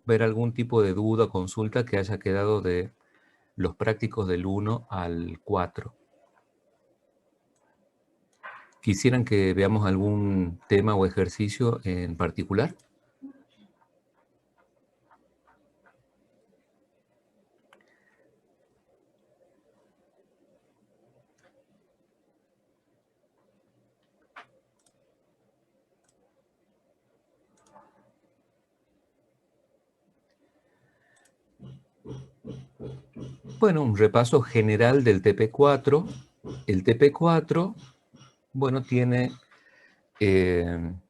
ver algún tipo de duda o consulta que haya quedado de los prácticos del 1 al 4. ¿Quisieran que veamos algún tema o ejercicio en particular? Bueno, un repaso general del TP4. El TP4, bueno, tiene en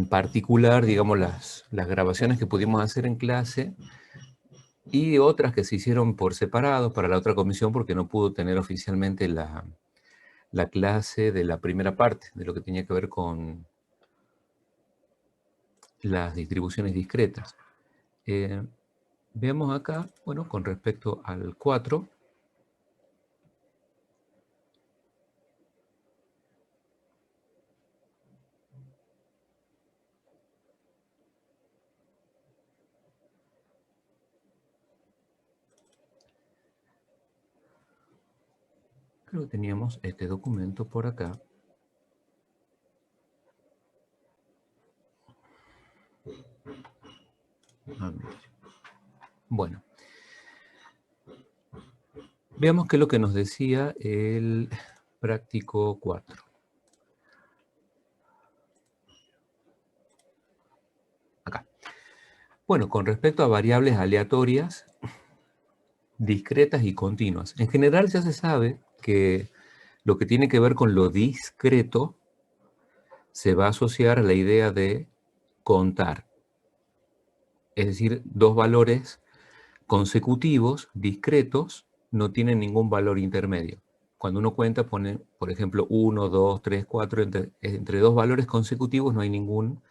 particular, digamos, las grabaciones que pudimos hacer en clase y otras que se hicieron por separado para la otra comisión porque no pudo tener oficialmente la clase de la primera parte, de lo que tenía que ver con las distribuciones discretas. Veamos acá, bueno, con respecto al 4, creo que teníamos este documento por acá. Bueno, veamos qué es lo que nos decía el práctico 4. Acá. Bueno, con respecto a variables aleatorias, discretas y continuas. En general ya se sabe que lo que tiene que ver con lo discreto se va a asociar a la idea de contar. Es decir, dos valores consecutivos, discretos, no tienen ningún valor intermedio. Cuando uno cuenta, pone, por ejemplo, 1, 2, 3, 4, entre dos valores consecutivos no hay ningún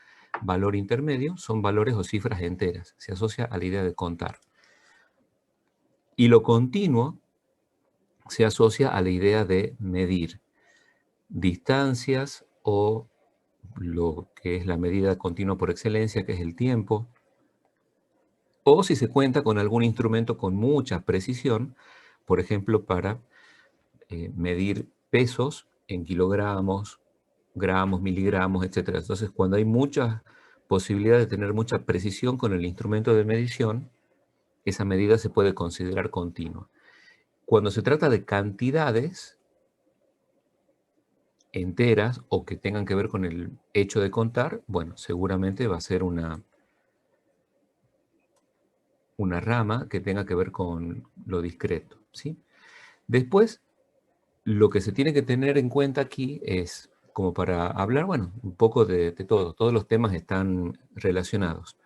valor intermedio, son valores o cifras enteras. Se asocia a la idea de contar. Y lo continuo se asocia a la idea de medir distancias o lo que es la medida continua por excelencia, que es el tiempo, o si se cuenta con algún instrumento con mucha precisión, por ejemplo, para medir pesos en kilogramos, gramos, miligramos, etc. Entonces, cuando hay muchas posibilidades de tener mucha precisión con el instrumento de medición, esa medida se puede considerar continua. Cuando se trata de cantidades enteras o que tengan que ver con el hecho de contar, bueno, seguramente va a ser una rama que tenga que ver con lo discreto, ¿sí? Después, lo que se tiene que tener en cuenta aquí es, como para hablar, bueno, un poco de todo, todos los temas están relacionados.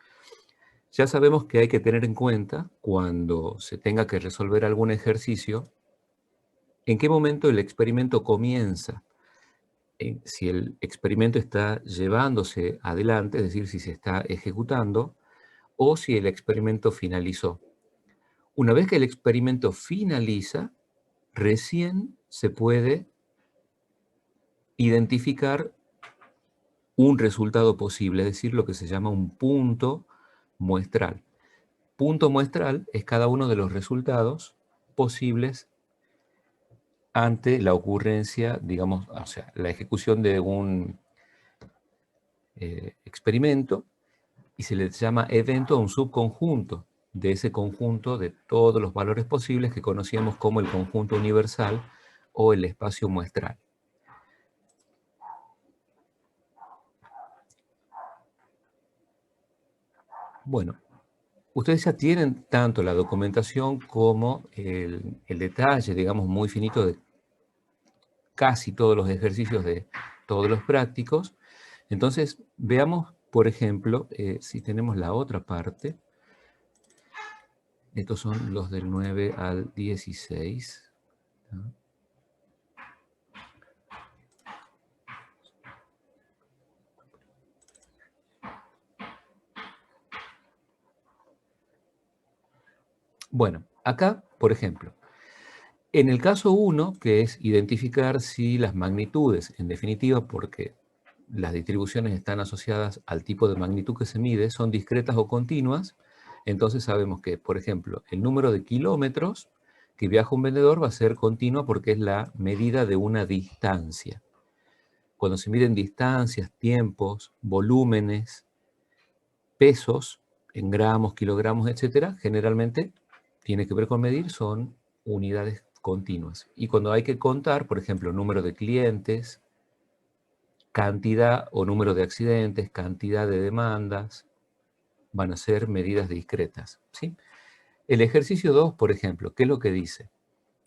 Ya sabemos que hay que tener en cuenta, cuando se tenga que resolver algún ejercicio, en qué momento el experimento comienza. Si el experimento está llevándose adelante, es decir, si se está ejecutando, o si el experimento finalizó. Una vez que el experimento finaliza, recién se puede identificar un resultado posible, es decir, lo que se llama un punto muestral. Punto muestral es cada uno de los resultados posibles ante la ocurrencia, digamos, o sea, la ejecución de un experimento, y se le llama evento a un subconjunto de ese conjunto de todos los valores posibles que conocíamos como el conjunto universal o el espacio muestral. Bueno, ustedes ya tienen tanto la documentación como el detalle, digamos, muy finito de casi todos los ejercicios de todos los prácticos. Entonces, veamos, por ejemplo, si tenemos la otra parte. Estos son los del 9 al 16. ¿No? Bueno, acá, por ejemplo, en el caso 1, que es identificar si las magnitudes, en definitiva, porque las distribuciones están asociadas al tipo de magnitud que se mide, son discretas o continuas, entonces sabemos que, por ejemplo, el número de kilómetros que viaja un vendedor va a ser continua porque es la medida de una distancia. Cuando se miden distancias, tiempos, volúmenes, pesos, en gramos, kilogramos, etcétera, generalmente tiene que ver con medir, son unidades continuas. Y cuando hay que contar, por ejemplo, número de clientes, cantidad o número de accidentes, cantidad de demandas, van a ser medidas discretas, ¿sí? El ejercicio 2, por ejemplo, ¿qué es lo que dice?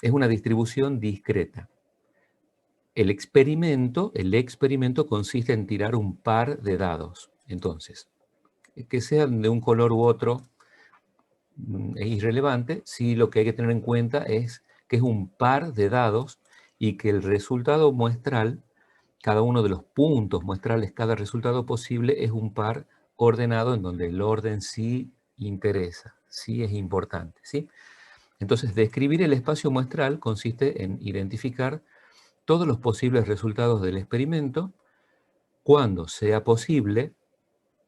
Es una distribución discreta. El experimento consiste en tirar un par de dados. Entonces, que sean de un color u otro es irrelevante, si lo que hay que tener en cuenta es que es un par de dados y que el resultado muestral, cada uno de los puntos muestrales, cada resultado posible es un par ordenado en donde el orden sí interesa, sí es importante, ¿sí? Entonces, describir el espacio muestral consiste en identificar todos los posibles resultados del experimento. Cuando sea posible,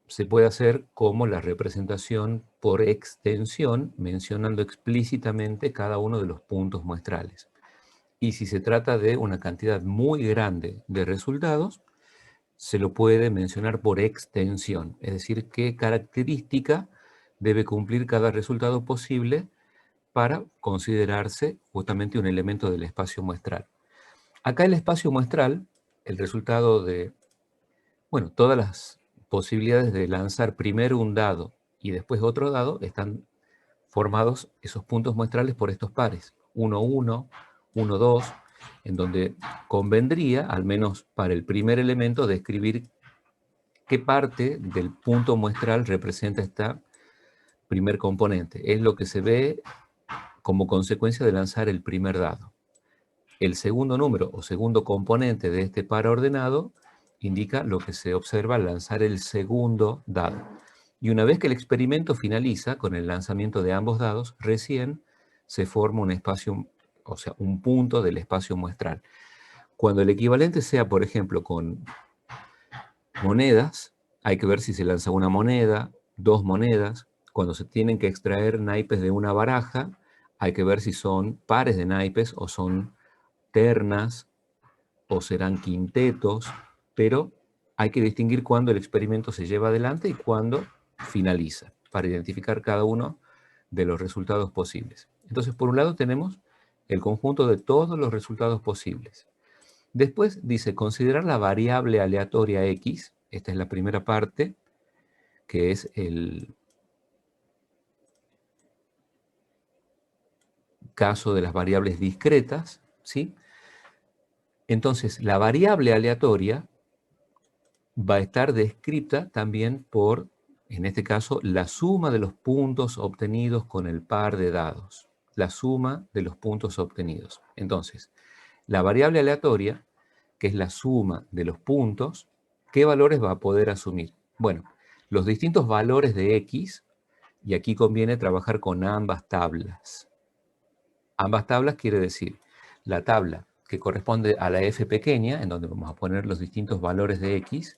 se puede hacer como la representación por extensión, mencionando explícitamente cada uno de los puntos muestrales. Y si se trata de una cantidad muy grande de resultados, se lo puede mencionar por extensión, es decir, qué característica debe cumplir cada resultado posible para considerarse justamente un elemento del espacio muestral. Acá el espacio muestral, el resultado de, bueno, todas las posibilidades de lanzar primero un dado y después otro dado, están formados esos puntos muestrales por estos pares, 1, 1, 1, 2, en donde convendría, al menos para el primer elemento, describir qué parte del punto muestral representa esta primer componente. Es lo que se ve como consecuencia de lanzar el primer dado. El segundo número o segundo componente de este par ordenado indica lo que se observa al lanzar el segundo dado. Y una vez que el experimento finaliza con el lanzamiento de ambos dados, recién se forma un espacio, o sea, un punto del espacio muestral. Cuando el equivalente sea, por ejemplo, con monedas, hay que ver si se lanza una moneda, dos monedas. Cuando se tienen que extraer naipes de una baraja, hay que ver si son pares de naipes o son ternas o serán quintetos, pero hay que distinguir cuándo el experimento se lleva adelante y cuándo finaliza, para identificar cada uno de los resultados posibles. Entonces, por un lado tenemos el conjunto de todos los resultados posibles. Después dice, considerar la variable aleatoria X, esta es la primera parte, que es el caso de las variables discretas, ¿sí? Entonces, la variable aleatoria va a estar descrita también por, en este caso, la suma de los puntos obtenidos con el par de dados. La suma de los puntos obtenidos. Entonces, la variable aleatoria, que es la suma de los puntos, ¿qué valores va a poder asumir? Bueno, los distintos valores de X, y aquí conviene trabajar con ambas tablas. Ambas tablas quiere decir la tabla que corresponde a la f pequeña, en donde vamos a poner los distintos valores de X.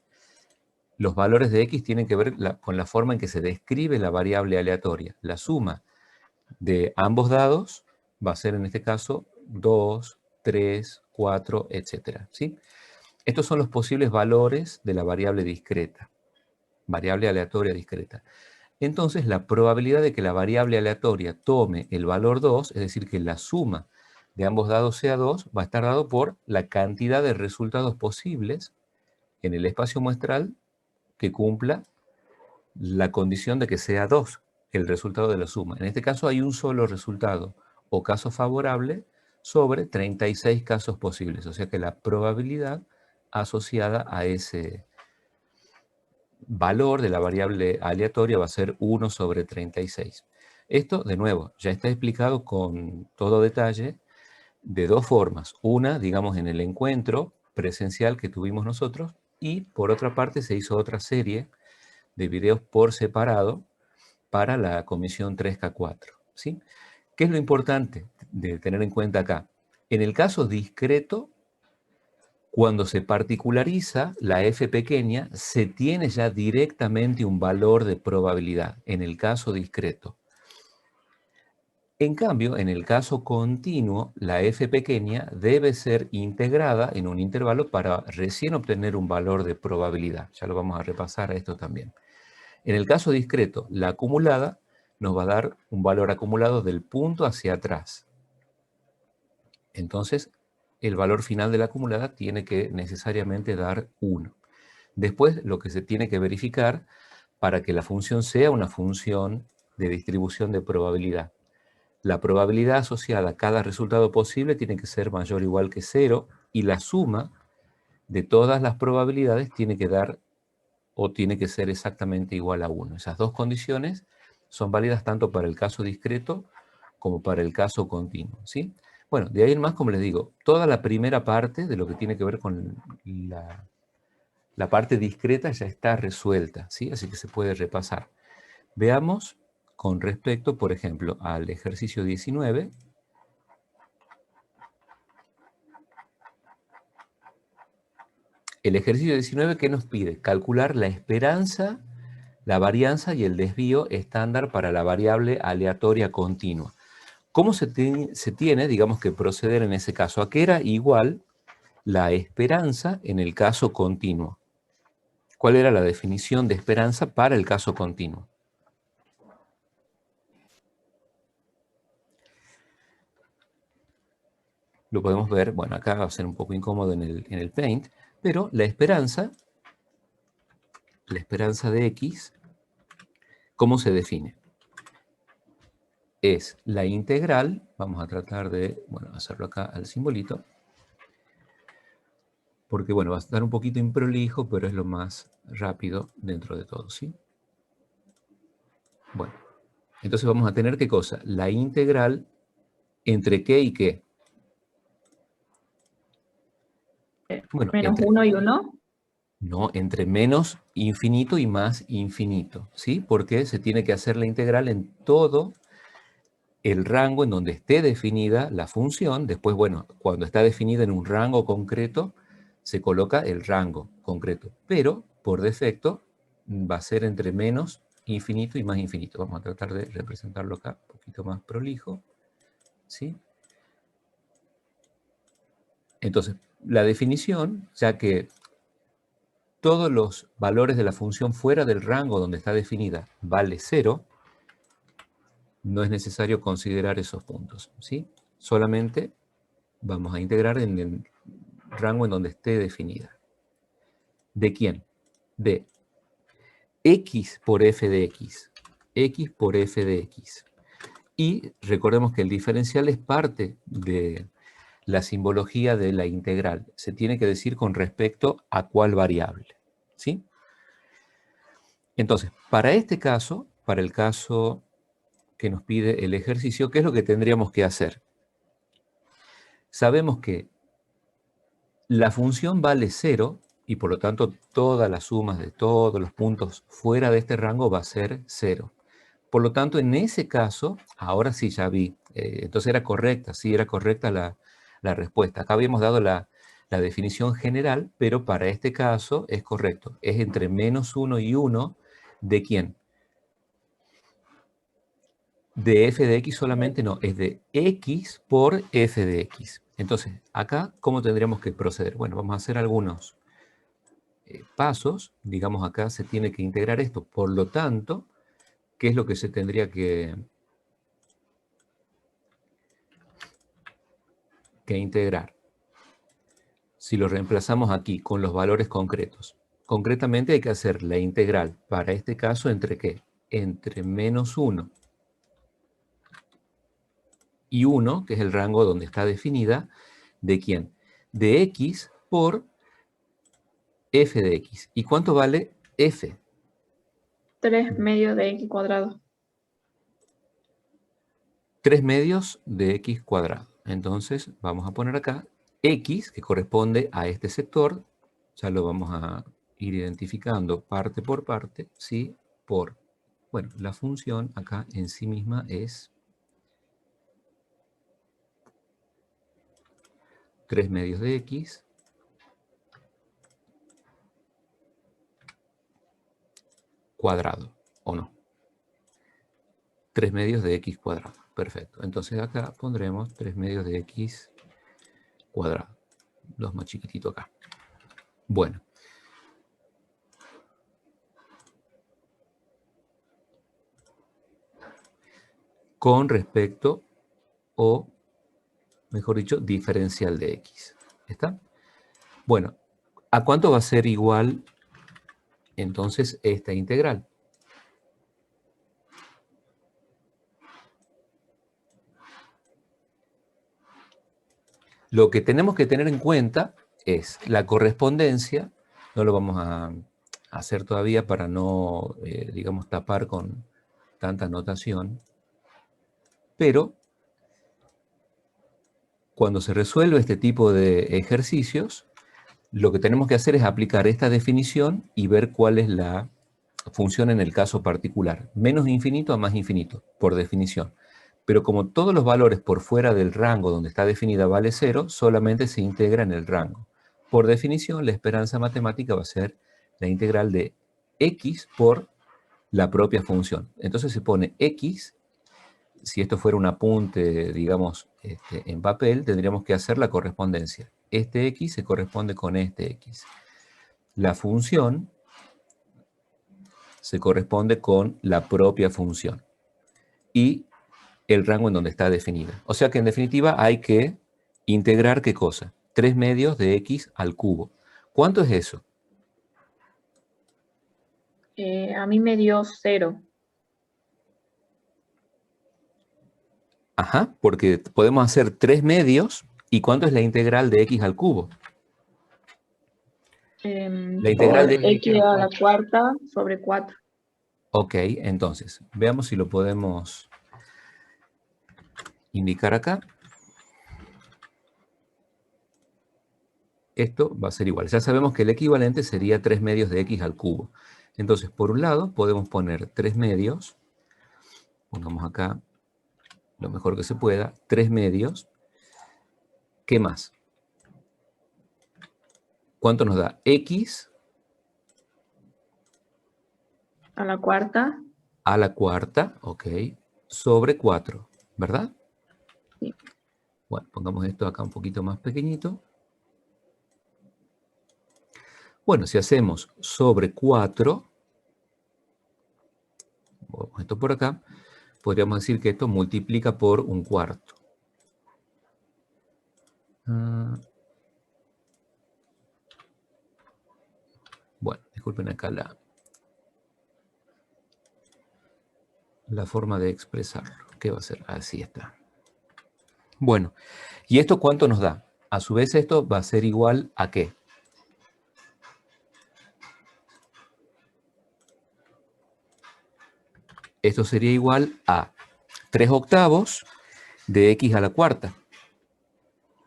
Los valores de X tienen que ver con la forma en que se describe la variable aleatoria. La suma de ambos dados va a ser en este caso 2, 3, 4, etc. ¿Sí? Estos son los posibles valores de la variable discreta, variable aleatoria discreta. Entonces, la probabilidad de que la variable aleatoria tome el valor 2, es decir, que la suma de ambos dados sea 2, va a estar dado por la cantidad de resultados posibles en el espacio muestral que cumpla la condición de que sea 2 el resultado de la suma. En este caso hay un solo resultado o caso favorable sobre 36 casos posibles, o sea que la probabilidad asociada a ese valor de la variable aleatoria va a ser 1 sobre 36. Esto, de nuevo, ya está explicado con todo detalle de dos formas. Una, digamos, en el encuentro presencial que tuvimos nosotros, y por otra parte se hizo otra serie de videos por separado para la comisión 3K4. ¿Sí? ¿Qué es lo importante de tener en cuenta acá? En el caso discreto, Cuando se particulariza la f pequeña, se tiene ya directamente un valor de probabilidad, en el caso discreto. En cambio, en el caso continuo, la f pequeña debe ser integrada en un intervalo para recién obtener un valor de probabilidad. Ya lo vamos a repasar a esto también. En el caso discreto, la acumulada nos va a dar un valor acumulado del punto hacia atrás. Entonces, el valor final de la acumulada tiene que necesariamente dar 1. Después, lo que se tiene que verificar para que la función sea una función de distribución de probabilidad. La probabilidad asociada a cada resultado posible tiene que ser mayor o igual que 0 y la suma de todas las probabilidades tiene que dar o tiene que ser exactamente igual a 1. Esas dos condiciones son válidas tanto para el caso discreto como para el caso continuo, ¿sí? Bueno, de ahí en más, como les digo, toda la primera parte de lo que tiene que ver con la parte discreta ya está resuelta, ¿sí? Así que se puede repasar. Veamos con respecto, por ejemplo, al ejercicio 19. El ejercicio 19, ¿qué nos pide? Calcular la esperanza, la varianza y el desvío estándar para la variable aleatoria continua. ¿Cómo se tiene, digamos, que proceder en ese caso? ¿A qué era igual la esperanza en el caso continuo? ¿Cuál era la definición de esperanza para el caso continuo? Lo podemos ver, bueno, acá va a ser un poco incómodo en el Paint, pero la esperanza de X, ¿cómo se define? Es la integral, vamos a tratar de, bueno, hacerlo acá al simbolito, porque, bueno, va a estar un poquito improlijo, pero es lo más rápido dentro de todo, ¿sí? Bueno, entonces vamos a tener, ¿qué cosa? La integral entre qué y qué. Bueno, Menos 1 y 1. no, entre menos infinito y más infinito, ¿sí? Porque se tiene que hacer la integral en todo el rango en donde esté definida la función. Después, bueno, cuando está definida en un rango concreto, se coloca el rango concreto. Pero, por defecto, va a ser entre menos infinito y más infinito. Vamos a tratar de representarlo acá un poquito más prolijo, ¿sí? Entonces, la definición, ya que todos los valores de la función fuera del rango donde está definida vale 0, no es necesario considerar esos puntos, ¿sí? Solamente vamos a integrar en el rango en donde esté definida. ¿De quién? De x por f de x. X por f de x. Y recordemos que el diferencial es parte de la simbología de la integral. Se tiene que decir con respecto a cuál variable, ¿sí? Entonces, para este caso, para el caso que nos pide el ejercicio, ¿qué es lo que tendríamos que hacer? Sabemos que la función vale 0 y por lo tanto todas las sumas de todos los puntos fuera de este rango va a ser 0. Por lo tanto, en ese caso, ahora sí ya vi, entonces era correcta, sí era correcta la respuesta. Acá habíamos dado la definición general, pero para este caso es correcto. Es entre menos 1 y 1, ¿de quién? De f de x solamente no, es de x por f de x. Entonces, acá, ¿cómo tendríamos que proceder? Bueno, vamos a hacer algunos pasos. Digamos, acá se tiene que integrar esto. Por lo tanto, ¿qué es lo que se tendría que integrar? Si lo reemplazamos aquí con los valores concretos. Concretamente hay que hacer la integral para este caso entre ¿qué? Entre menos 1 y 1, que es el rango donde está definida, ¿de quién? De x por f de x. ¿Y cuánto vale f? 3 medios de x cuadrado. 3 medios de x cuadrado. Entonces vamos a poner acá x, que corresponde a este sector. Ya lo vamos a ir identificando parte por parte, ¿sí? Por, bueno, la función acá en sí misma es 3 medios de x cuadrado, ¿o no? 3 medios de x cuadrado. Perfecto. Entonces acá pondremos 3 medios de x cuadrado. Los más chiquititos acá. Bueno. Con respecto, o mejor dicho, diferencial de x. ¿Está? Bueno, ¿a cuánto va a ser igual entonces esta integral? Lo que tenemos que tener en cuenta es la correspondencia. No lo vamos a hacer todavía para no, digamos, tapar con tanta notación. Pero cuando se resuelve este tipo de ejercicios, lo que tenemos que hacer es aplicar esta definición y ver cuál es la función en el caso particular. Menos infinito a más infinito, por definición. Pero como todos los valores por fuera del rango donde está definida vale 0, solamente se integra en el rango. Por definición, la esperanza matemática va a ser la integral de x por la propia función. Entonces se pone x. Si esto fuera un apunte, digamos, en papel, tendríamos que hacer la correspondencia. Este x se corresponde con este x. La función se corresponde con la propia función. Y el rango en donde está definida. O sea que en definitiva hay que integrar ¿qué cosa? 3 medios de x al cubo. ¿Cuánto es eso? A mí me dio 0. Ajá, porque podemos hacer 3 medios. ¿Y cuánto es la integral de x al cubo? La integral Por de x a la cuarta sobre 4. Ok, entonces, veamos si lo podemos indicar acá. Esto va a ser igual. Ya sabemos que el equivalente sería 3 medios de x al cubo. Entonces, por un lado, podemos poner 3 medios. Pongamos acá lo mejor que se pueda. 3 medios. ¿Qué más? ¿Cuánto nos da? X A la cuarta. a la cuarta, ok, sobre 4, ¿verdad? Sí. Bueno, pongamos esto acá un poquito más pequeñito. Bueno, si hacemos sobre 4, ponemos esto por acá, podríamos decir que esto multiplica por un cuarto. Bueno, disculpen acá la forma de expresarlo. ¿Qué va a ser? Así está. Bueno, ¿y esto cuánto nos da? A su vez esto va a ser igual a ¿qué? Esto sería igual a 3 octavos de x a la cuarta.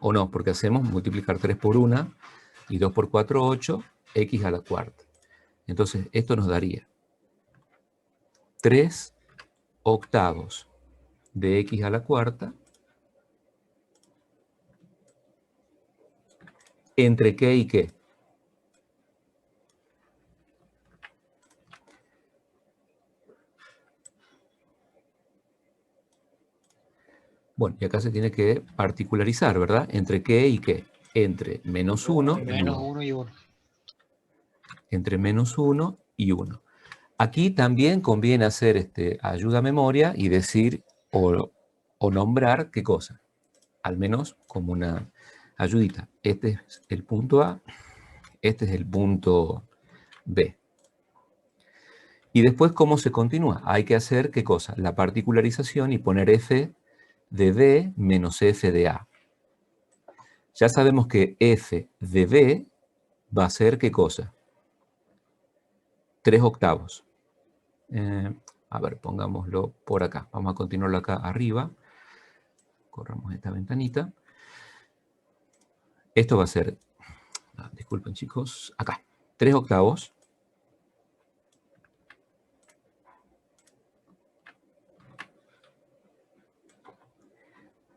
¿O no? Porque hacemos multiplicar 3 por 1 y 2 por 4, 8, x a la cuarta. Entonces, esto nos daría 3 octavos de x a la cuarta entre qué y qué. Bueno, y acá se tiene que particularizar, ¿verdad? ¿Entre qué y qué? Entre menos 1 y 1. Menos 1 y 1. Entre menos 1 y 1. Aquí también conviene hacer ayuda a memoria y decir o nombrar qué cosa. Al menos como una ayudita. Este es el punto A, este es el punto B. Y después, ¿cómo se continúa? Hay que hacer qué cosa? La particularización y poner f de B menos f de A. Ya sabemos que f de B va a ser ¿qué cosa? 3 octavos. A ver, pongámoslo por acá. Vamos a continuarlo acá arriba. Corramos esta ventanita. Esto va a ser, disculpen chicos, acá. 3 octavos.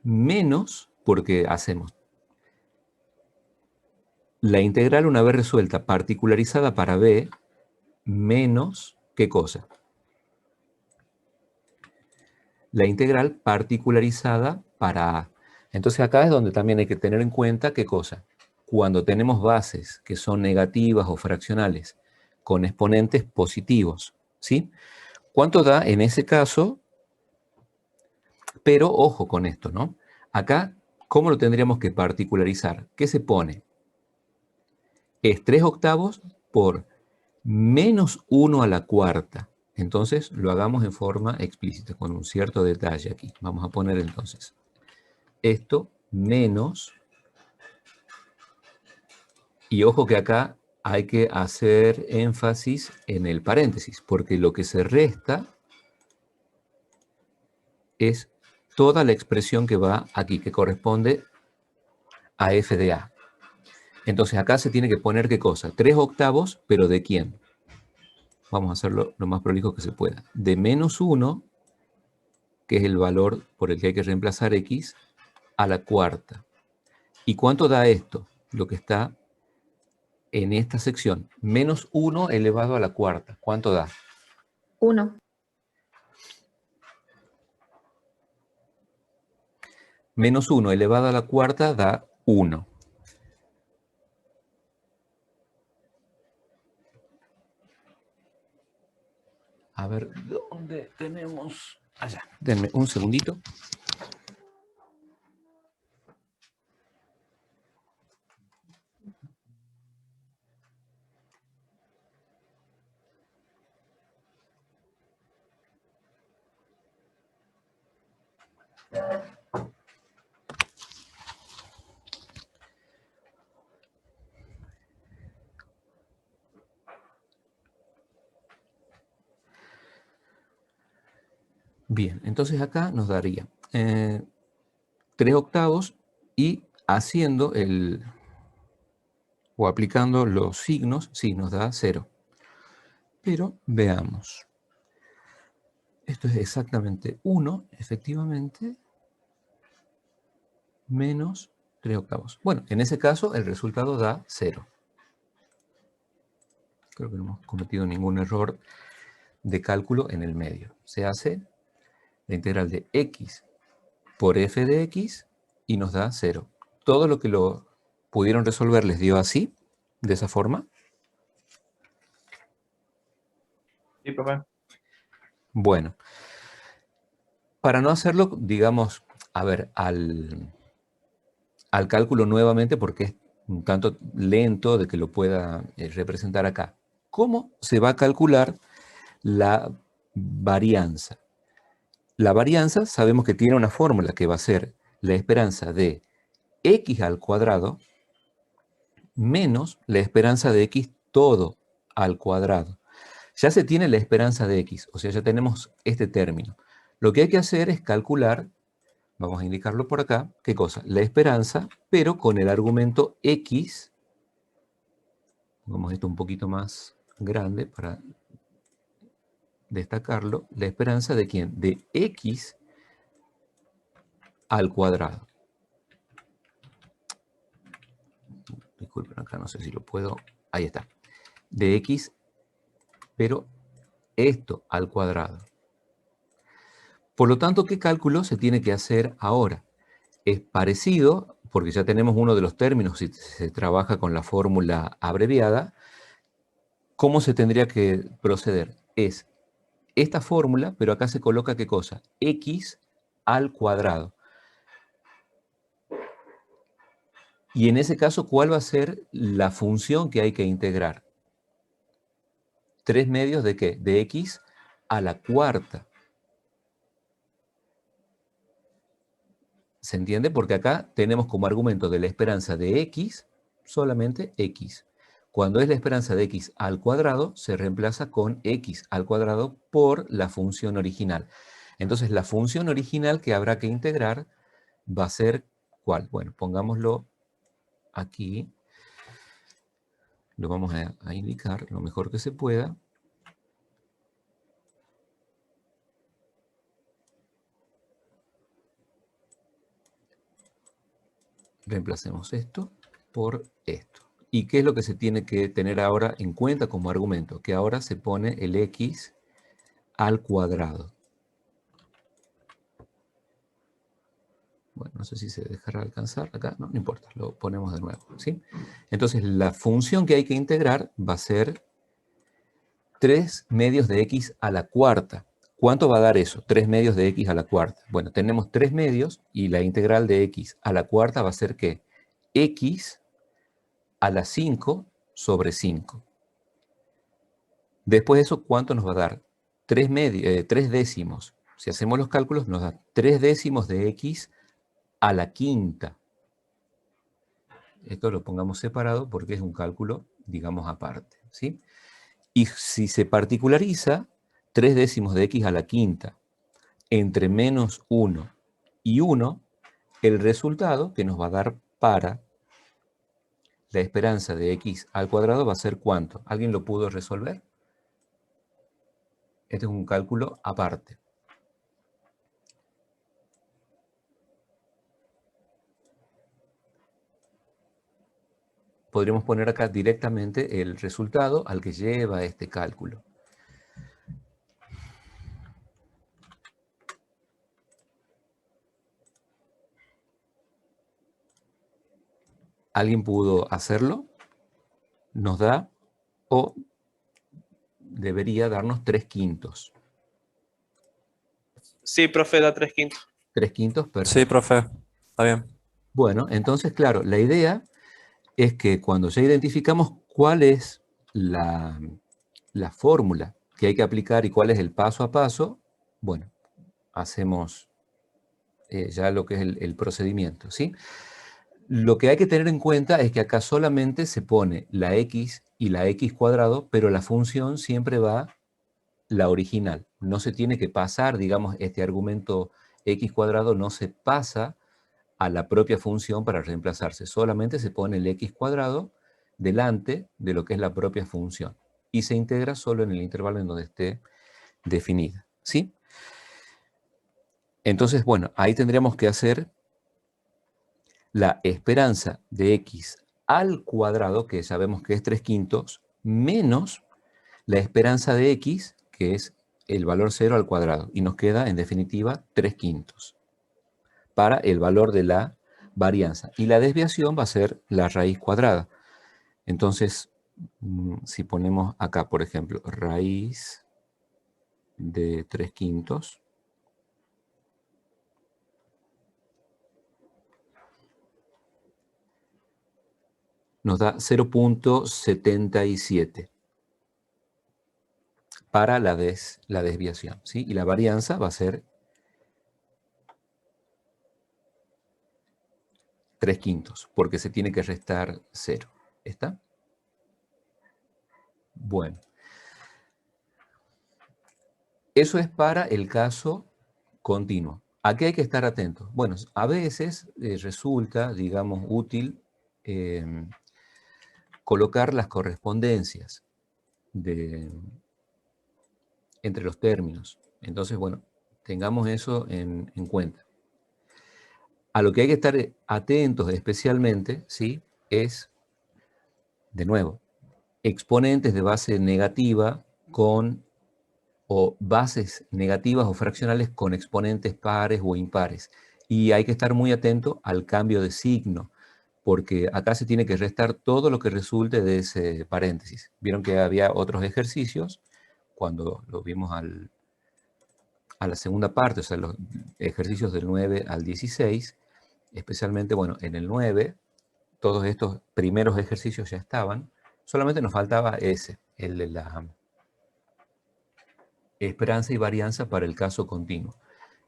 Menos, porque hacemos la integral una vez resuelta, particularizada para B, menos ¿qué cosa? La integral particularizada para A. Entonces acá es donde también hay que tener en cuenta qué cosa. Cuando tenemos bases que son negativas o fraccionales con exponentes positivos, ¿sí? ¿Cuánto da en ese caso? Pero ojo con esto, ¿no? Acá, ¿cómo lo tendríamos que particularizar? ¿Qué se pone? Es 3 octavos por menos 1 a la cuarta. Entonces lo hagamos en forma explícita, con un cierto detalle aquí. Vamos a poner entonces esto menos, y ojo que acá hay que hacer énfasis en el paréntesis, porque lo que se resta es toda la expresión que va aquí, que corresponde a f de a. Entonces acá se tiene que poner ¿qué cosa? 3 octavos, pero ¿de quién? Vamos a hacerlo lo más prolijo que se pueda. De menos 1, que es el valor por el que hay que reemplazar x, a la cuarta. ¿Y cuánto da esto? Lo que está en esta sección. Menos 1 elevado a la cuarta. ¿Cuánto da? 1. Menos 1 elevado a la cuarta da 1. A ver, ¿dónde tenemos? Allá. Denme un segundito. Bien, entonces acá nos daría 3 octavos y haciendo o aplicando los signos, sí, nos da 0. Pero veamos. Esto es exactamente 1, efectivamente, menos 3 octavos. Bueno, en ese caso el resultado da 0. Creo que no hemos cometido ningún error de cálculo en el medio. Se hace la integral de x por f de x y nos da 0. Todo lo que lo pudieron resolver les dio así, de esa forma. Sí, papá. Bueno, para no hacerlo, digamos, a ver, al cálculo nuevamente, porque es un tanto lento de que lo pueda representar acá. ¿Cómo se va a calcular la varianza? La varianza sabemos que tiene una fórmula que va a ser la esperanza de x al cuadrado menos la esperanza de x todo al cuadrado. Ya se tiene la esperanza de x, o sea, ya tenemos este término. Lo que hay que hacer es calcular, vamos a indicarlo por acá, ¿qué cosa? La esperanza, pero con el argumento x, pongamos esto un poquito más grande para destacarlo, la esperanza de ¿quién? De x al cuadrado. Disculpen, acá no sé si lo puedo, ahí está. De x, pero esto al cuadrado. Por lo tanto, ¿qué cálculo se tiene que hacer ahora? Es parecido, porque ya tenemos uno de los términos, si se trabaja con la fórmula abreviada, ¿cómo se tendría que proceder? Es esta fórmula, pero acá se coloca ¿qué cosa? X al cuadrado. Y en ese caso, ¿cuál va a ser la función que hay que integrar? 3 medios de ¿qué? De x a la cuarta. ¿Se entiende? Porque acá tenemos como argumento de la esperanza de x solamente x. Cuando es la esperanza de x al cuadrado, se reemplaza con x al cuadrado por la función original. Entonces, la función original que habrá que integrar va a ser ¿cuál? Bueno, pongámoslo aquí. Lo vamos a indicar lo mejor que se pueda. Reemplacemos esto por esto. ¿Y qué es lo que se tiene que tener ahora en cuenta como argumento? Que ahora se pone el x al cuadrado. Bueno, no sé si se dejará alcanzar acá. No, no importa, lo ponemos de nuevo, ¿sí? Entonces, la función que hay que integrar va a ser 3 medios de x a la cuarta. ¿Cuánto va a dar eso? 3 medios de x a la cuarta. Bueno, tenemos 3 medios y la integral de x a la cuarta va a ser ¿qué? X a la 5 sobre 5. Después de eso, ¿cuánto nos va a dar? 3 décimos. Si hacemos los cálculos, nos da 3 décimos de x a la quinta. Esto lo pongamos separado porque es un cálculo, digamos, aparte, ¿sí? Y si se particulariza, 3 décimos de x a la quinta entre menos 1 y 1, el resultado que nos va a dar para la esperanza de x al cuadrado va a ser ¿cuánto? ¿Alguien lo pudo resolver? Este es un cálculo aparte. Podríamos poner acá directamente el resultado al que lleva este cálculo. ¿Alguien pudo hacerlo? Nos da, o debería darnos 3/5. Sí, profe, da 3/5. 3/5, perfecto. Sí, profe, está bien. Bueno, entonces, claro, la idea es que cuando ya identificamos cuál es la fórmula que hay que aplicar y cuál es el paso a paso, bueno, hacemos ya lo que es el procedimiento, ¿sí? Lo que hay que tener en cuenta es que acá solamente se pone la x y la x cuadrado, pero la función siempre va la original. No se tiene que pasar, digamos, este argumento x cuadrado no se pasa a la propia función para reemplazarse. Solamente se pone el x cuadrado delante de lo que es la propia función. Y se integra solo en el intervalo en donde esté definida, ¿sí? Entonces, bueno, ahí tendríamos que hacer la esperanza de x al cuadrado, que sabemos que es 3/5, menos la esperanza de x, que es el valor 0 al cuadrado. Y nos queda, en definitiva, 3/5 para el valor de la varianza. Y la desviación va a ser la raíz cuadrada. Entonces, si ponemos acá, por ejemplo, raíz de 3/5, nos da 0.77 para la desviación, ¿sí? Y la varianza va a ser 3/5, porque se tiene que restar 0. ¿Está? Bueno. Eso es para el caso continuo. ¿A qué hay que estar atentos? Bueno, a veces resulta, digamos, útil colocar las correspondencias entre los términos. Entonces, bueno, tengamos eso en cuenta. A lo que hay que estar atentos especialmente, ¿sí? Es, de nuevo, exponentes de base negativa o bases negativas o fraccionales con exponentes pares o impares. Y hay que estar muy atento al cambio de signo, porque acá se tiene que restar todo lo que resulte de ese paréntesis. Vieron que había otros ejercicios, cuando lo vimos a la segunda parte, o sea, los ejercicios del 9 al 16, especialmente, bueno, en el 9, todos estos primeros ejercicios ya estaban, solamente nos faltaba ese, el de la esperanza y varianza para el caso continuo.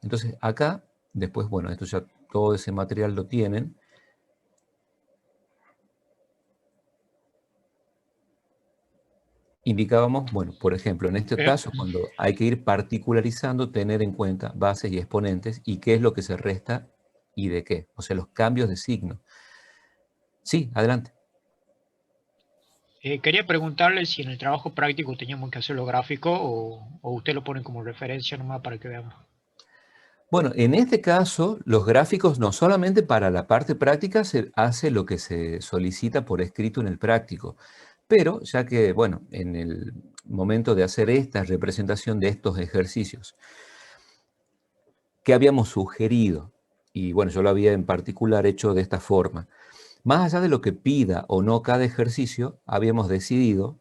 Entonces, acá, después, bueno, esto ya todo ese material lo tienen. Indicábamos, bueno, por ejemplo, en este caso, cuando hay que ir particularizando, tener en cuenta bases y exponentes y qué es lo que se resta y de qué, o sea, los cambios de signo. Sí, adelante. Quería preguntarle si en el trabajo práctico teníamos que hacerlo gráfico o usted lo pone como referencia nomás para que veamos. Bueno, en este caso, los gráficos no solamente para la parte práctica se hace lo que se solicita por escrito en el práctico, pero ya que, bueno, en el momento de hacer esta representación de estos ejercicios, ¿qué habíamos sugerido? Y bueno, yo lo había en particular hecho de esta forma. Más allá de lo que pida o no cada ejercicio, habíamos decidido,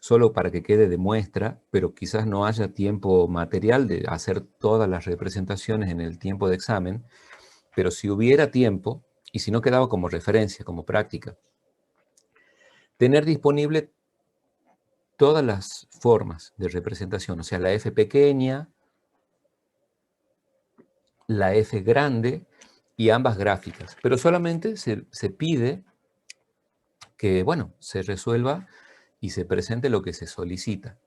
solo para que quede de muestra, pero quizás no haya tiempo material de hacer todas las representaciones en el tiempo de examen, pero si hubiera tiempo, y si no quedaba como referencia, como práctica, tener disponible todas las formas de representación, o sea, la F pequeña, la F grande y ambas gráficas, pero solamente se pide que, bueno, se resuelva y se presente lo que se solicita.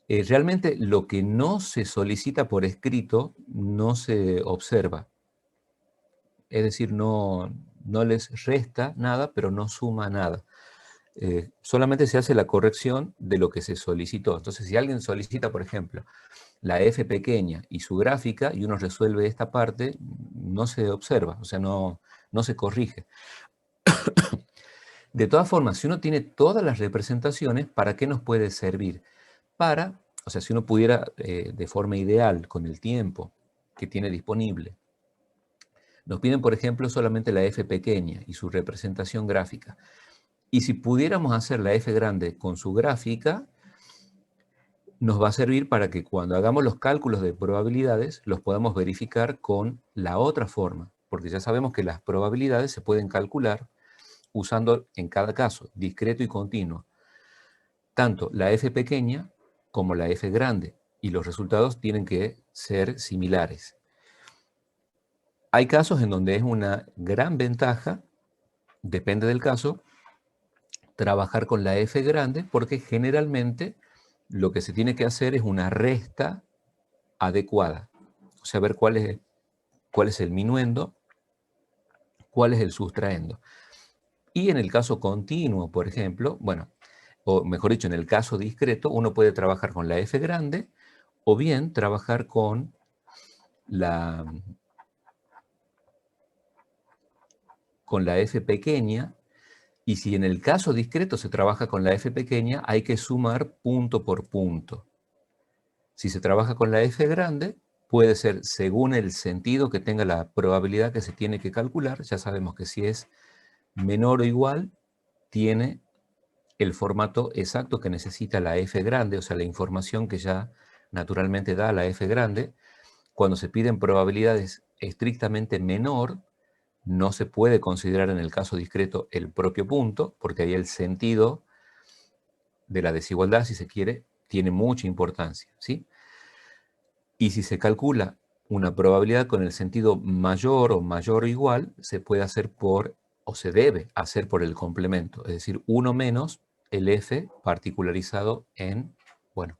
Realmente lo que no se solicita por escrito no se observa. Es decir, no les resta nada, pero no suma nada. Solamente se hace la corrección de lo que se solicitó. Entonces, si alguien solicita, por ejemplo, la F pequeña y su gráfica, y uno resuelve esta parte, no se observa, o sea, no se corrige. De todas formas, si uno tiene todas las representaciones, ¿para qué nos puede servir? O sea, si uno pudiera de forma ideal, con el tiempo que tiene disponible, nos piden, por ejemplo, solamente la F pequeña y su representación gráfica. Y si pudiéramos hacer la F grande con su gráfica, nos va a servir para que cuando hagamos los cálculos de probabilidades, los podamos verificar con la otra forma, porque ya sabemos que las probabilidades se pueden calcular usando en cada caso discreto y continuo, tanto la F pequeña como la F grande, y los resultados tienen que ser similares. Hay casos en donde es una gran ventaja, depende del caso, trabajar con la F grande, porque generalmente lo que se tiene que hacer es una resta adecuada. O sea, ver cuál es el minuendo, cuál es el sustraendo. Y en el caso continuo, por ejemplo, bueno, o mejor dicho, en el caso discreto, uno puede trabajar con la F grande o bien trabajar con la F pequeña, y si en el caso discreto se trabaja con la F pequeña, hay que sumar punto por punto. Si se trabaja con la F grande, puede ser según el sentido que tenga la probabilidad que se tiene que calcular. Ya sabemos que si es menor o igual, tiene el formato exacto que necesita la F grande, o sea, la información que ya naturalmente da la F grande. Cuando se piden probabilidades estrictamente menor, no se puede considerar en el caso discreto el propio punto, porque ahí el sentido de la desigualdad, si se quiere, tiene mucha importancia, ¿sí? Y si se calcula una probabilidad con el sentido mayor o mayor o igual, se puede hacer o se debe hacer por el complemento, es decir, 1 menos el F particularizado en, bueno,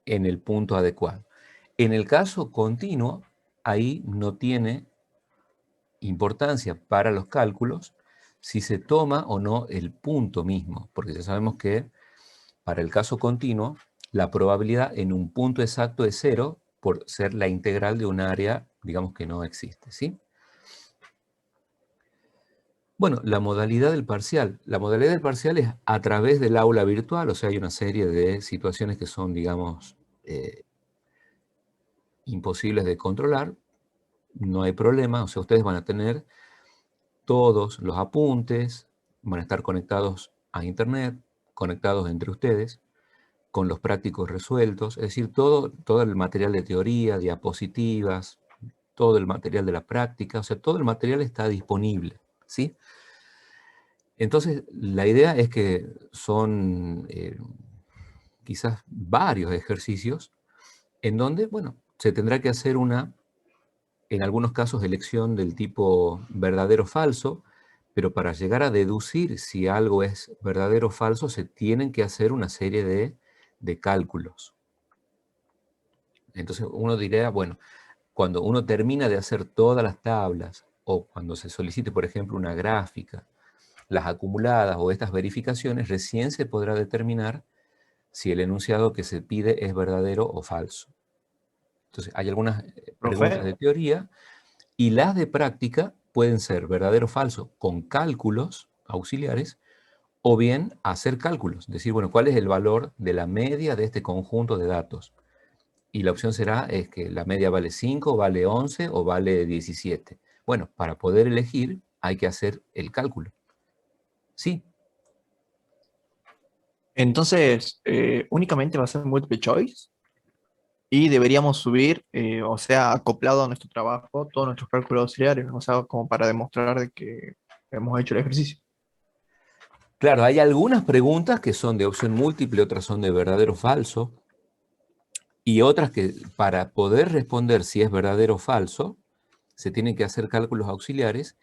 en el punto adecuado. En el caso continuo, ahí no tiene importancia para los cálculos si se toma o no el punto mismo, porque ya sabemos que para el caso continuo, la probabilidad en un punto exacto es 0 por ser la integral de un área, digamos, que no existe, ¿sí? Bueno, la modalidad del parcial. La modalidad del parcial es a través del aula virtual, o sea, hay una serie de situaciones que son, digamos, imposibles de controlar. No hay problema, o sea, ustedes van a tener todos los apuntes, van a estar conectados a internet, conectados entre ustedes, con los prácticos resueltos, es decir, todo el material de teoría, diapositivas, todo el material de la práctica, o sea, todo el material está disponible, ¿sí? Entonces, la idea es que son quizás varios ejercicios en donde, bueno, se tendrá que hacer en algunos casos, elección del tipo verdadero o falso, pero para llegar a deducir si algo es verdadero o falso, se tienen que hacer una serie de cálculos. Entonces uno diría, bueno, cuando uno termina de hacer todas las tablas, o cuando se solicite, por ejemplo, una gráfica, las acumuladas o estas verificaciones, recién se podrá determinar si el enunciado que se pide es verdadero o falso. Entonces, hay algunas preguntas de teoría y las de práctica pueden ser verdadero o falso con cálculos auxiliares o bien hacer cálculos. Decir, bueno, ¿cuál es el valor de la media de este conjunto de datos? Y la opción es que la media vale 5, vale 11 o vale 17. Bueno, para poder elegir hay que hacer el cálculo. Sí, Entonces, únicamente va a ser multiple choice y deberíamos subir, o sea, acoplado a nuestro trabajo, todos nuestros cálculos auxiliares, o sea, como para demostrar de que hemos hecho el ejercicio. claro, hay algunas preguntas que son de opción múltiple, otras son de verdadero o falso, y otras que para poder responder si es verdadero o falso, se tienen que hacer cálculos auxiliares,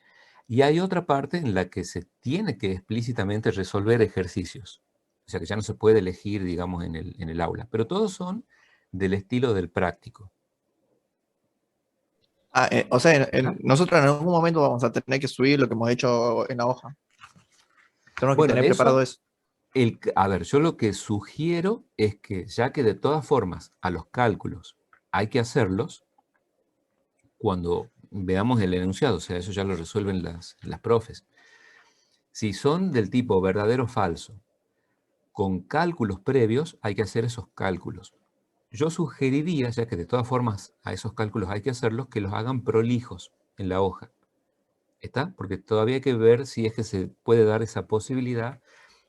y hay otra parte en la que se tiene que explícitamente resolver ejercicios. O sea que ya no se puede elegir, digamos, en el aula, pero todos son del estilo del práctico. Ah, o sea, nosotros en algún momento vamos a tener que subir lo que hemos hecho en la hoja. Tenemos que Bueno, tener preparado eso. a ver, yo lo que sugiero es que ya que de todas formas a los cálculos hay que hacerlos, cuando veamos el enunciado, o sea, eso ya lo resuelven las profes. Si son del tipo verdadero o falso, con cálculos previos hay que hacer esos cálculos. Yo sugeriría, ya que de todas formas a esos cálculos hay que hacerlos, que los hagan prolijos en la hoja. ¿Está? Porque todavía hay que ver si es que se puede dar esa posibilidad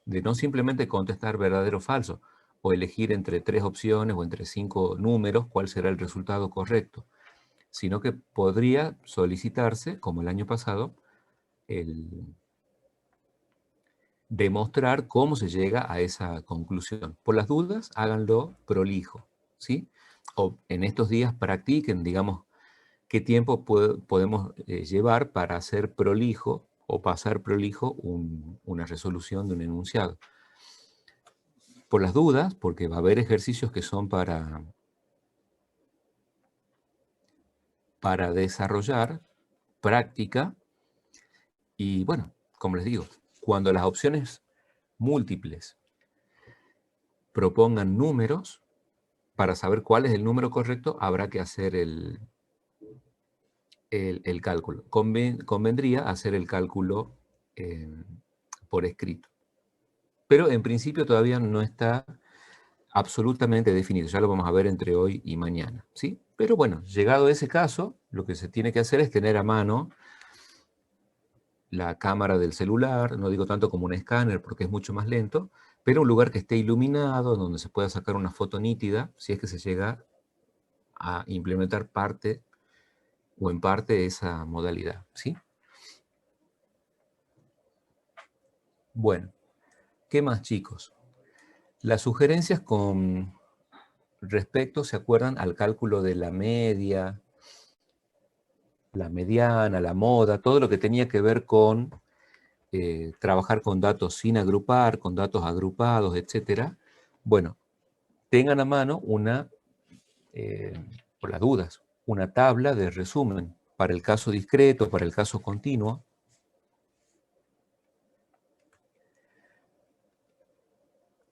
de no simplemente contestar verdadero o falso, o elegir entre 3 opciones o entre 5 números cuál será el resultado correcto, sino que podría solicitarse, como el año pasado, el demostrar cómo se llega a esa conclusión. Por las dudas, háganlo prolijo, ¿sí? O en estos días practiquen, digamos, qué tiempo podemos llevar para hacer prolijo o pasar prolijo una resolución de un enunciado. Por las dudas, porque va a haber ejercicios que son para desarrollar práctica y bueno, como les digo, cuando las opciones múltiples propongan números, para saber cuál es el número correcto, habrá que hacer el cálculo. Convendría hacer el cálculo por escrito. Pero en principio todavía no está absolutamente definido. Ya lo vamos a ver entre hoy y mañana, ¿sí? Pero bueno, llegado ese caso, lo que se tiene que hacer es tener a mano la cámara del celular, no digo tanto como un escáner porque es mucho más lento, pero un lugar que esté iluminado, donde se pueda sacar una foto nítida, si es que se llega a implementar parte o en parte esa modalidad, ¿sí? Bueno, ¿qué más, chicos? Las sugerencias con respecto, ¿se acuerdan? Al cálculo de la media, la mediana, la moda, todo lo que tenía que ver con trabajar con datos sin agrupar, con datos agrupados, etcétera. Bueno, tengan a mano por las dudas, una tabla de resumen para el caso discreto, para el caso continuo.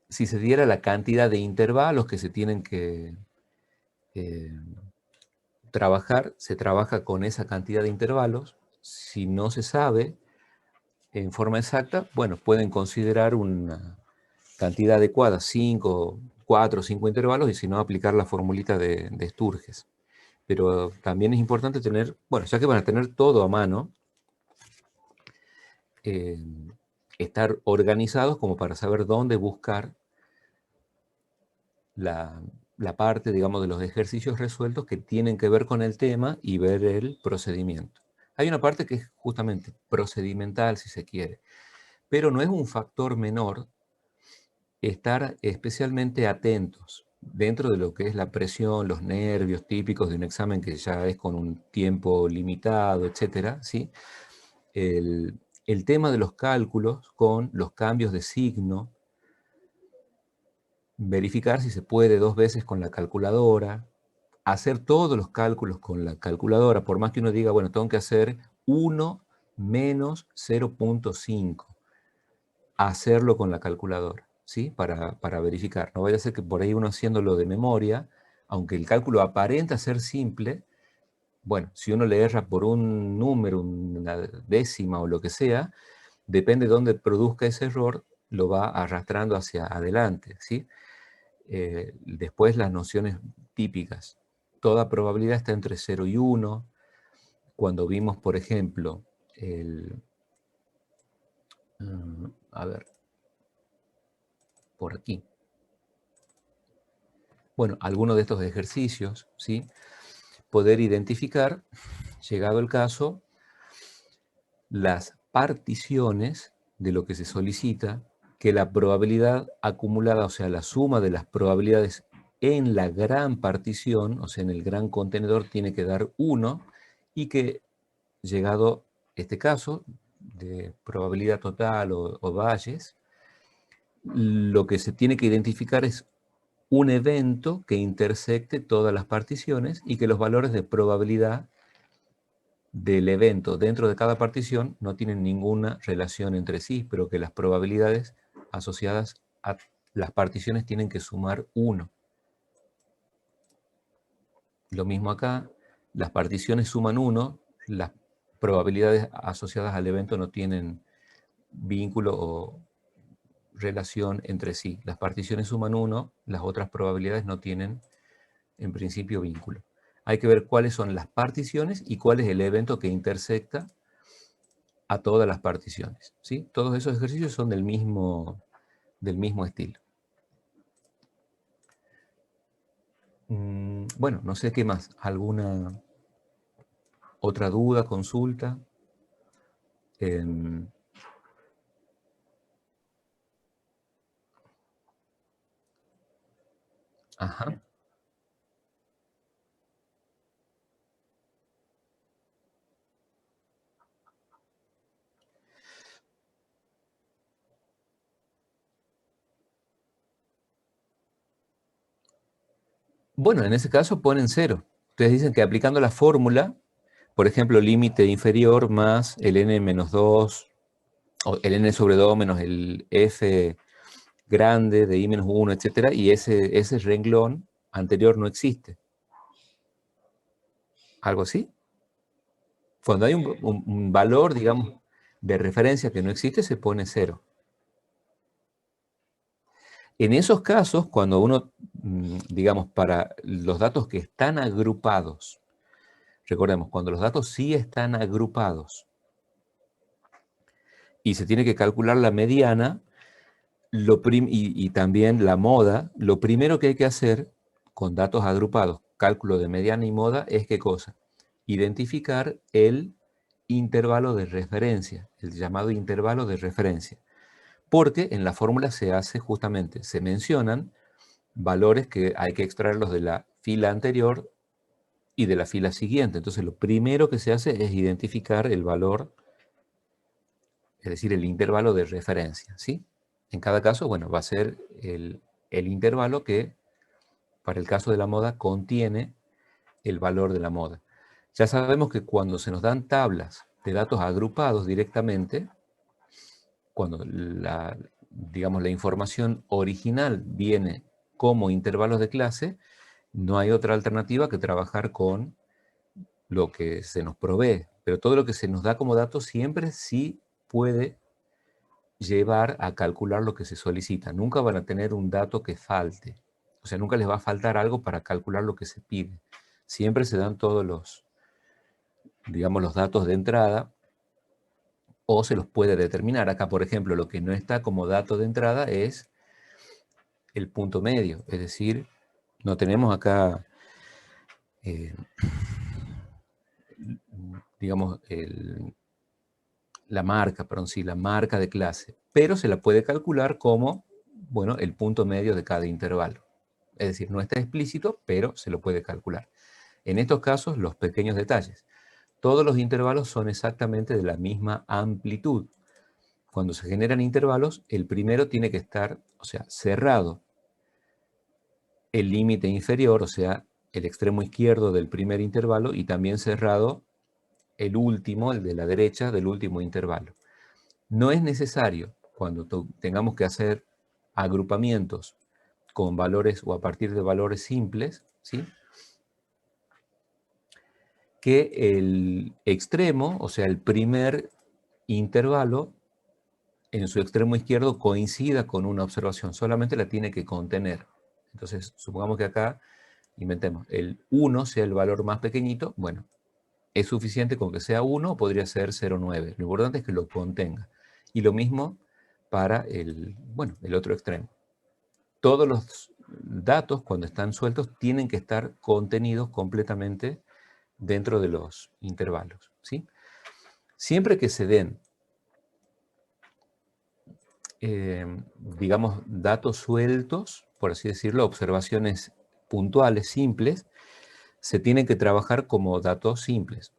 Si se diera la cantidad de intervalos que se tienen que trabajar, se trabaja con esa cantidad de intervalos. Si no se sabe en forma exacta, bueno, pueden considerar una cantidad adecuada, 5, 4 o 5 intervalos, y si no, aplicar la formulita de Sturges. Pero también es importante tener, bueno, ya que van a tener todo a mano, estar organizados como para saber dónde buscar la parte, digamos, de los ejercicios resueltos que tienen que ver con el tema y ver el procedimiento. Hay una parte que es justamente procedimental, si se quiere, pero no es un factor menor estar especialmente atentos dentro de lo que es la presión, los nervios típicos de un examen que ya es con un tiempo limitado, etcétera, ¿sí? El tema de los cálculos con los cambios de signo, verificar si se puede 2 veces con la calculadora, hacer todos los cálculos con la calculadora, por más que uno diga, bueno, tengo que hacer 1 menos 0.5, hacerlo con la calculadora, ¿sí? Para verificar. No vaya a ser que por ahí uno haciéndolo de memoria, aunque el cálculo aparenta ser simple, bueno, si uno le erra por un número, una décima o lo que sea, depende de dónde produzca ese error, lo va arrastrando hacia adelante, ¿sí? Después las nociones típicas. Toda probabilidad está entre 0 y 1. Cuando vimos, por ejemplo, a ver, por aquí. Bueno, algunos de estos ejercicios, ¿sí? Poder identificar, llegado el caso, las particiones de lo que se solicita, que la probabilidad acumulada, o sea, la suma de las probabilidades en la gran partición, o sea, en el gran contenedor, tiene que dar 1, y que, llegado este caso, de probabilidad total o Bayes, lo que se tiene que identificar es un evento que intersecte todas las particiones y que los valores de probabilidad del evento dentro de cada partición no tienen ninguna relación entre sí, pero que las probabilidades asociadas a las particiones tienen que sumar 1. Lo mismo acá, las particiones suman 1, las probabilidades asociadas al evento no tienen vínculo o relación entre sí. Las particiones suman 1, las otras probabilidades no tienen en principio vínculo. Hay que ver cuáles son las particiones y cuál es el evento que intersecta a todas las particiones, ¿sí? Todos esos ejercicios son del mismo estilo. Bueno, no sé qué más. ¿Alguna otra duda, consulta? Ajá. Bueno, en ese caso ponen 0. Ustedes dicen que aplicando la fórmula, por ejemplo, límite inferior más el n menos 2, o el n sobre 2 menos el f grande de i menos 1, etcétera, y ese renglón anterior no existe. ¿Algo así? Cuando hay un valor, digamos, de referencia que no existe, se pone 0. En esos casos, cuando uno, digamos, para los datos que están agrupados, recordemos, cuando los datos sí están agrupados y se tiene que calcular la mediana y también la moda, lo primero que hay que hacer con datos agrupados, cálculo de mediana y moda, es ¿qué cosa? Identificar el intervalo de referencia, el llamado intervalo de referencia. Porque en la fórmula se hace justamente, se mencionan valores que hay que extraerlos de la fila anterior y de la fila siguiente. Entonces lo primero que se hace es identificar el valor, es decir, el intervalo de referencia, ¿sí? En cada caso, bueno, va a ser el intervalo que, para el caso de la moda, contiene el valor de la moda. Ya sabemos que cuando se nos dan tablas de datos agrupados directamente, cuando digamos, la información original viene como intervalos de clase, no hay otra alternativa que trabajar con lo que se nos provee. Pero todo lo que se nos da como datos siempre sí puede llevar a calcular lo que se solicita. Nunca van a tener un dato que falte. O sea, nunca les va a faltar algo para calcular lo que se pide. Siempre se dan todos los, digamos, los datos de entrada, o se los puede determinar. Acá, por ejemplo, lo que no está como dato de entrada es el punto medio. Es decir, no tenemos acá, digamos, la marca, perdón, sí, la marca de clase. Pero se la puede calcular como, bueno, el punto medio de cada intervalo. Es decir, no está explícito, pero se lo puede calcular. En estos casos, los pequeños detalles. Todos los intervalos son exactamente de la misma amplitud. Cuando se generan intervalos, el primero tiene que estar, o sea, cerrado el límite inferior, o sea, el extremo izquierdo del primer intervalo, y también cerrado el último, el de la derecha, del último intervalo. No es necesario, cuando tengamos que hacer agrupamientos con valores o a partir de valores simples, ¿sí? Que el extremo, o sea, el primer intervalo, en su extremo izquierdo coincida con una observación, solamente la tiene que contener. Entonces, supongamos que acá, inventemos, el 1 sea el valor más pequeñito, bueno, es suficiente con que sea 1, podría ser 0,9. Lo importante es que lo contenga. Y lo mismo para el otro extremo. Todos los datos, cuando están sueltos, tienen que estar contenidos completamente dentro de los intervalos, ¿sí? Siempre que se den, digamos, datos sueltos, por así decirlo, observaciones puntuales, simples, se tienen que trabajar como datos simples.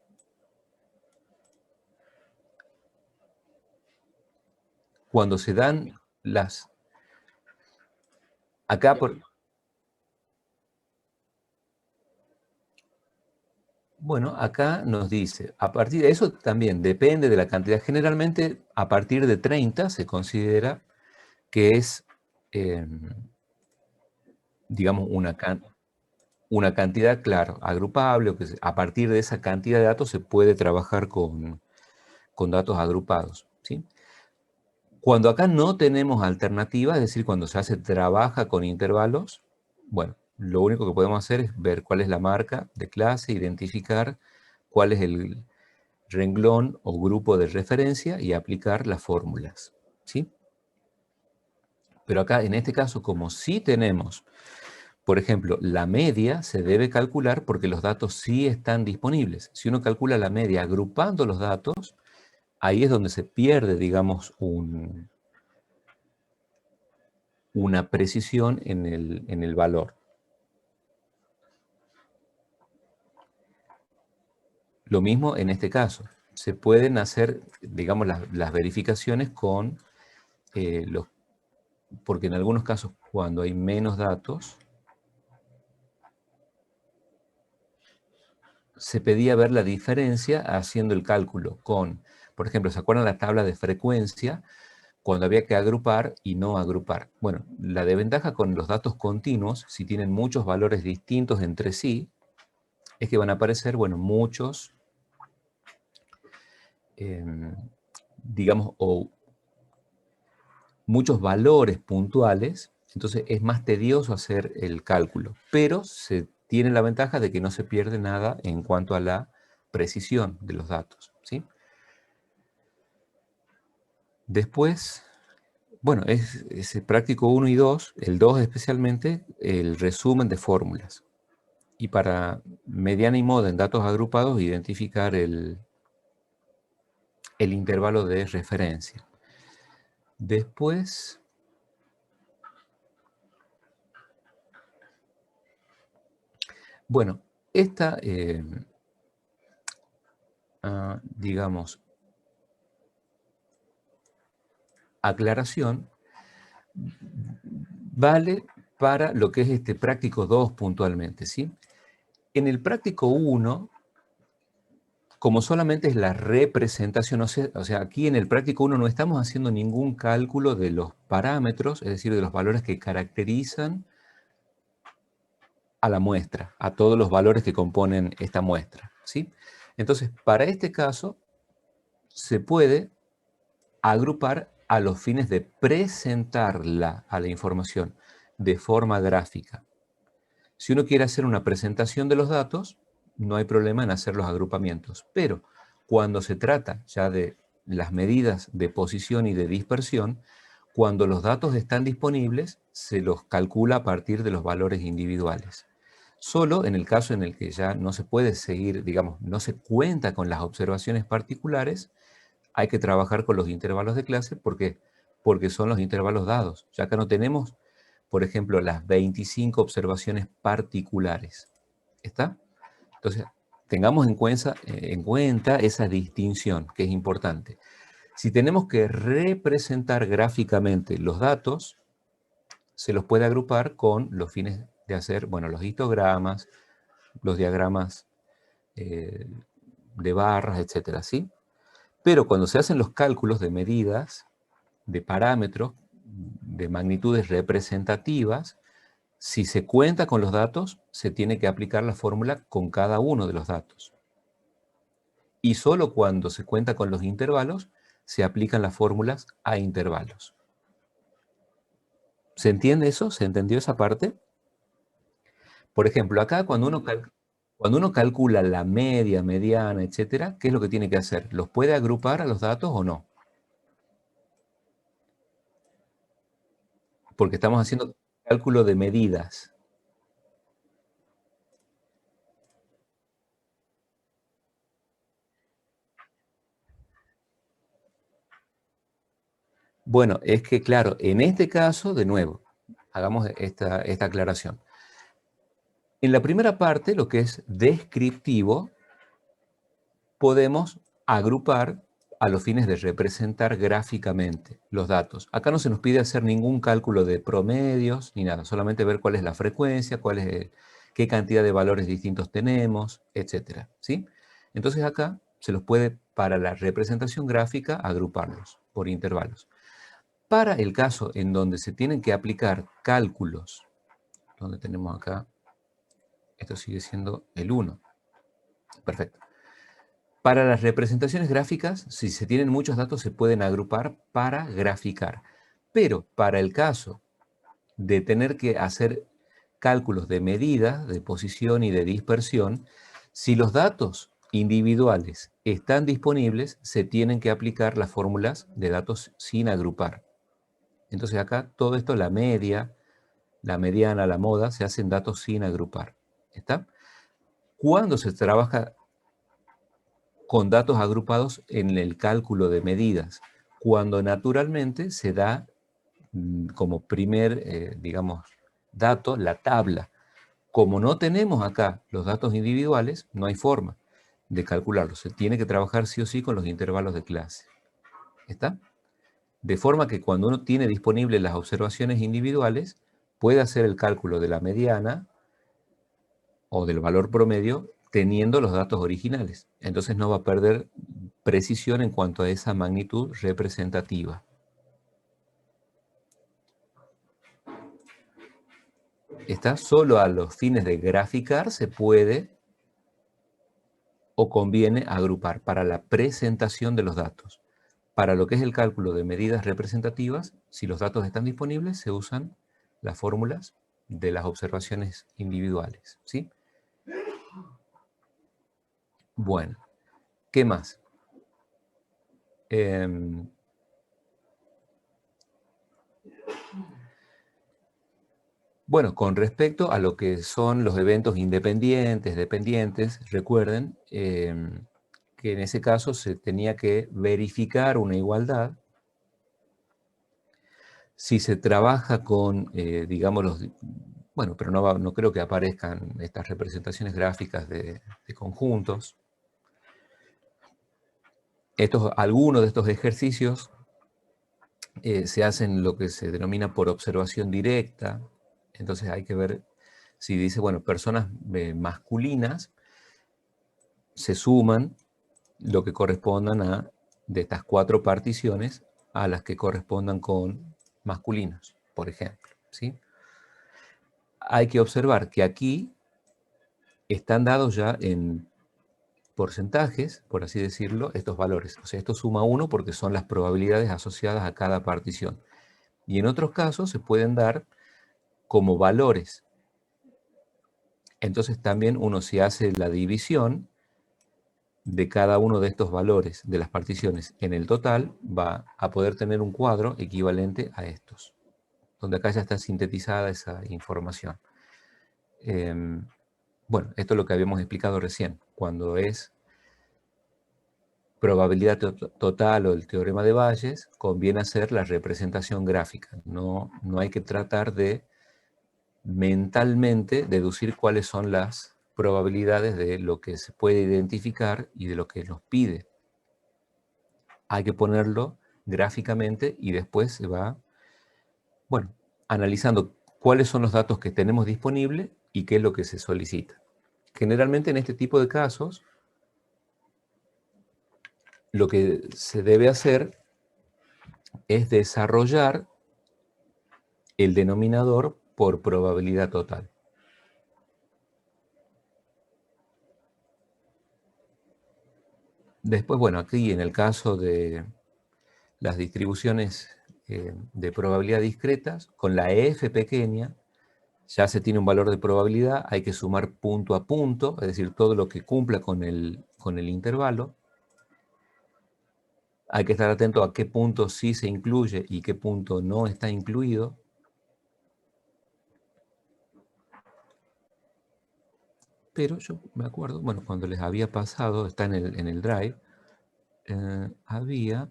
Cuando se dan las... Acá por... Bueno, acá nos dice, a partir de eso también depende de la cantidad. Generalmente, a partir de 30 se considera que es, digamos, una cantidad, claro, agrupable, o que a partir de esa cantidad de datos se puede trabajar con datos agrupados, ¿sí? Cuando acá no tenemos alternativa, es decir, cuando se trabaja con intervalos, bueno, lo único que podemos hacer es ver cuál es la marca de clase, identificar cuál es el renglón o grupo de referencia y aplicar las fórmulas, ¿sí? Pero acá, en este caso, como sí tenemos, por ejemplo, la media se debe calcular porque los datos sí están disponibles. Si uno calcula la media agrupando los datos, ahí es donde se pierde, digamos, una precisión en el valor. Lo mismo en este caso. Se pueden hacer, digamos, las verificaciones con porque en algunos casos, cuando hay menos datos, se pedía ver la diferencia haciendo el cálculo con, por ejemplo, ¿se acuerdan la tabla de frecuencia? Cuando había que agrupar y no agrupar. Bueno, la desventaja con los datos continuos, si tienen muchos valores distintos entre sí, es que van a aparecer, bueno, muchos, digamos, o muchos valores puntuales, entonces es más tedioso hacer el cálculo, pero se tiene la ventaja de que no se pierde nada en cuanto a la precisión de los datos, ¿sí? Después, bueno, es el práctico 1 y 2, el 2 especialmente, el resumen de fórmulas. Y para mediana y moda en datos agrupados, identificar el intervalo de referencia. Después, bueno, esta, digamos, aclaración vale para lo que es este práctico 2 puntualmente, ¿sí? En el práctico 1, como solamente es la representación, o sea, aquí en el práctico 1 no estamos haciendo ningún cálculo de los parámetros, es decir, de los valores que caracterizan a la muestra, a todos los valores que componen esta muestra, ¿sí? Entonces, para este caso, se puede agrupar a los fines de presentarla a la información de forma gráfica. Si uno quiere hacer una presentación de los datos, no hay problema en hacer los agrupamientos, pero cuando se trata ya de las medidas de posición y de dispersión, cuando los datos están disponibles, se los calcula a partir de los valores individuales. Solo en el caso en el que ya no se puede seguir, digamos, no se cuenta con las observaciones particulares, hay que trabajar con los intervalos de clase porque son los intervalos dados. Ya acá no tenemos, por ejemplo, las 25 observaciones particulares. ¿Está? Entonces, tengamos en cuenta esa distinción que es importante. Si tenemos que representar gráficamente los datos, se los puede agrupar con los fines de hacer, bueno, los histogramas, los diagramas de barras, etcétera, ¿sí? Pero cuando se hacen los cálculos de medidas, de parámetros, de magnitudes representativas, Si se cuenta con los datos, se tiene que aplicar la fórmula con cada uno de los datos. Y solo cuando se cuenta con los intervalos, se aplican las fórmulas a intervalos. ¿Se entiende eso? ¿Se entendió esa parte? Por ejemplo, acá cuando uno calcula la media, mediana, etcétera, ¿qué es lo que tiene que hacer? ¿Los puede agrupar a los datos o no? Porque estamos haciendo cálculo de medidas. Bueno, es que claro, en este caso, de nuevo, hagamos esta aclaración. En la primera parte, lo que es descriptivo, podemos agrupar a los fines de representar gráficamente los datos. Acá no se nos pide hacer ningún cálculo de promedios ni nada, solamente ver cuál es la frecuencia, qué cantidad de valores distintos tenemos, etcétera, ¿sí? Entonces acá se los puede, para la representación gráfica, agruparlos por intervalos. Para el caso en donde se tienen que aplicar cálculos, donde tenemos acá, esto sigue siendo el 1. Perfecto. Para las representaciones gráficas, si se tienen muchos datos, se pueden agrupar para graficar. Pero para el caso de tener que hacer cálculos de medida, de posición y de dispersión, si los datos individuales están disponibles, se tienen que aplicar las fórmulas de datos sin agrupar. Entonces acá todo esto, la media, la mediana, la moda, se hacen datos sin agrupar. ¿Está? Cuando se trabaja con datos agrupados en el cálculo de medidas, cuando naturalmente se da como primer, digamos, dato la tabla. Como no tenemos acá los datos individuales, no hay forma de calcularlos. Se tiene que trabajar sí o sí con los intervalos de clase. ¿Está? De forma que cuando uno tiene disponibles las observaciones individuales, puede hacer el cálculo de la mediana o del valor promedio teniendo los datos originales. Entonces no va a perder precisión en cuanto a esa magnitud representativa. Está solo a los fines de graficar se puede o conviene agrupar para la presentación de los datos. Para lo que es el cálculo de medidas representativas, si los datos están disponibles, se usan las fórmulas de las observaciones individuales, ¿sí? Bueno, ¿qué más? Bueno, con respecto a lo que son los eventos independientes, dependientes, recuerden que en ese caso se tenía que verificar una igualdad. Si se trabaja con, digamos, bueno, pero no creo que aparezcan estas representaciones gráficas de conjuntos. Algunos de estos ejercicios se hacen lo que se denomina por observación directa. Entonces hay que ver si dice, bueno, personas masculinas se suman lo que correspondan de estas 4 particiones a las que correspondan con masculinos, por ejemplo, ¿sí? Hay que observar que aquí están dados ya en porcentajes, por así decirlo, estos valores. O sea, esto suma 1 porque son las probabilidades asociadas a cada partición. Y en otros casos se pueden dar como valores. Entonces también uno, si hace la división de cada uno de estos valores de las particiones en el total, va a poder tener un cuadro equivalente a estos, donde acá ya está sintetizada esa información. Bueno, esto es lo que habíamos explicado recién. Cuando es probabilidad total o el teorema de Bayes, conviene hacer la representación gráfica. No hay que tratar de mentalmente deducir cuáles son las probabilidades de lo que se puede identificar y de lo que nos pide. Hay que ponerlo gráficamente y después se va, bueno, analizando cuáles son los datos que tenemos disponibles y qué es lo que se solicita. Generalmente en este tipo de casos, lo que se debe hacer es desarrollar el denominador por probabilidad total. Después, bueno, aquí en el caso de las distribuciones de probabilidad discretas, con la F pequeña, ya se tiene un valor de probabilidad, hay que sumar punto a punto, es decir, todo lo que cumpla con el intervalo. Hay que estar atento a qué punto sí se incluye y qué punto no está incluido. Pero yo me acuerdo, bueno, cuando les había pasado, está en el Drive, había,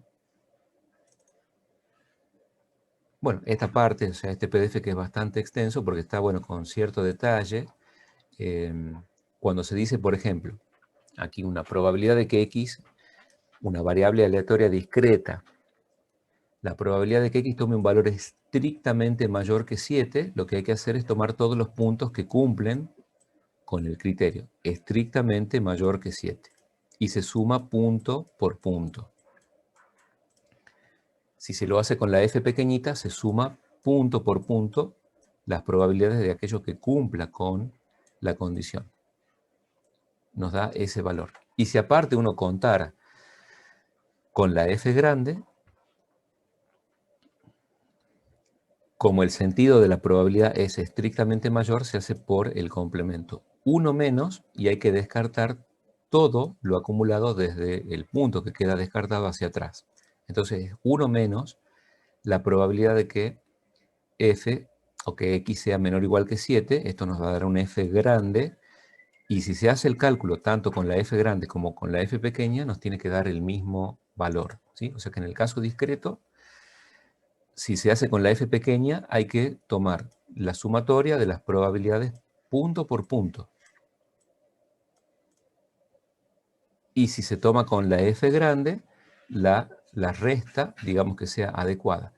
bueno, esta parte, o sea, este PDF que es bastante extenso porque está, bueno, con cierto detalle. Cuando se dice, por ejemplo, aquí una probabilidad de que X, una variable aleatoria discreta, la probabilidad de que X tome un valor estrictamente mayor que 7, lo que hay que hacer es tomar todos los puntos que cumplen con el criterio, estrictamente mayor que 7. Y se suma punto por punto. Si se lo hace con la F pequeñita, se suma punto por punto las probabilidades de aquello que cumpla con la condición. Nos da ese valor. Y si aparte uno contara con la F grande, como el sentido de la probabilidad es estrictamente mayor, se hace por el complemento 1 menos y hay que descartar todo lo acumulado desde el punto que queda descartado hacia atrás. Entonces, 1 menos la probabilidad de que F o que X sea menor o igual que 7, esto nos va a dar un F grande, y si se hace el cálculo tanto con la F grande como con la F pequeña, nos tiene que dar el mismo valor, ¿sí? O sea que en el caso discreto, si se hace con la F pequeña, hay que tomar la sumatoria de las probabilidades punto por punto. Y si se toma con la F grande, la resta, digamos que sea adecuada.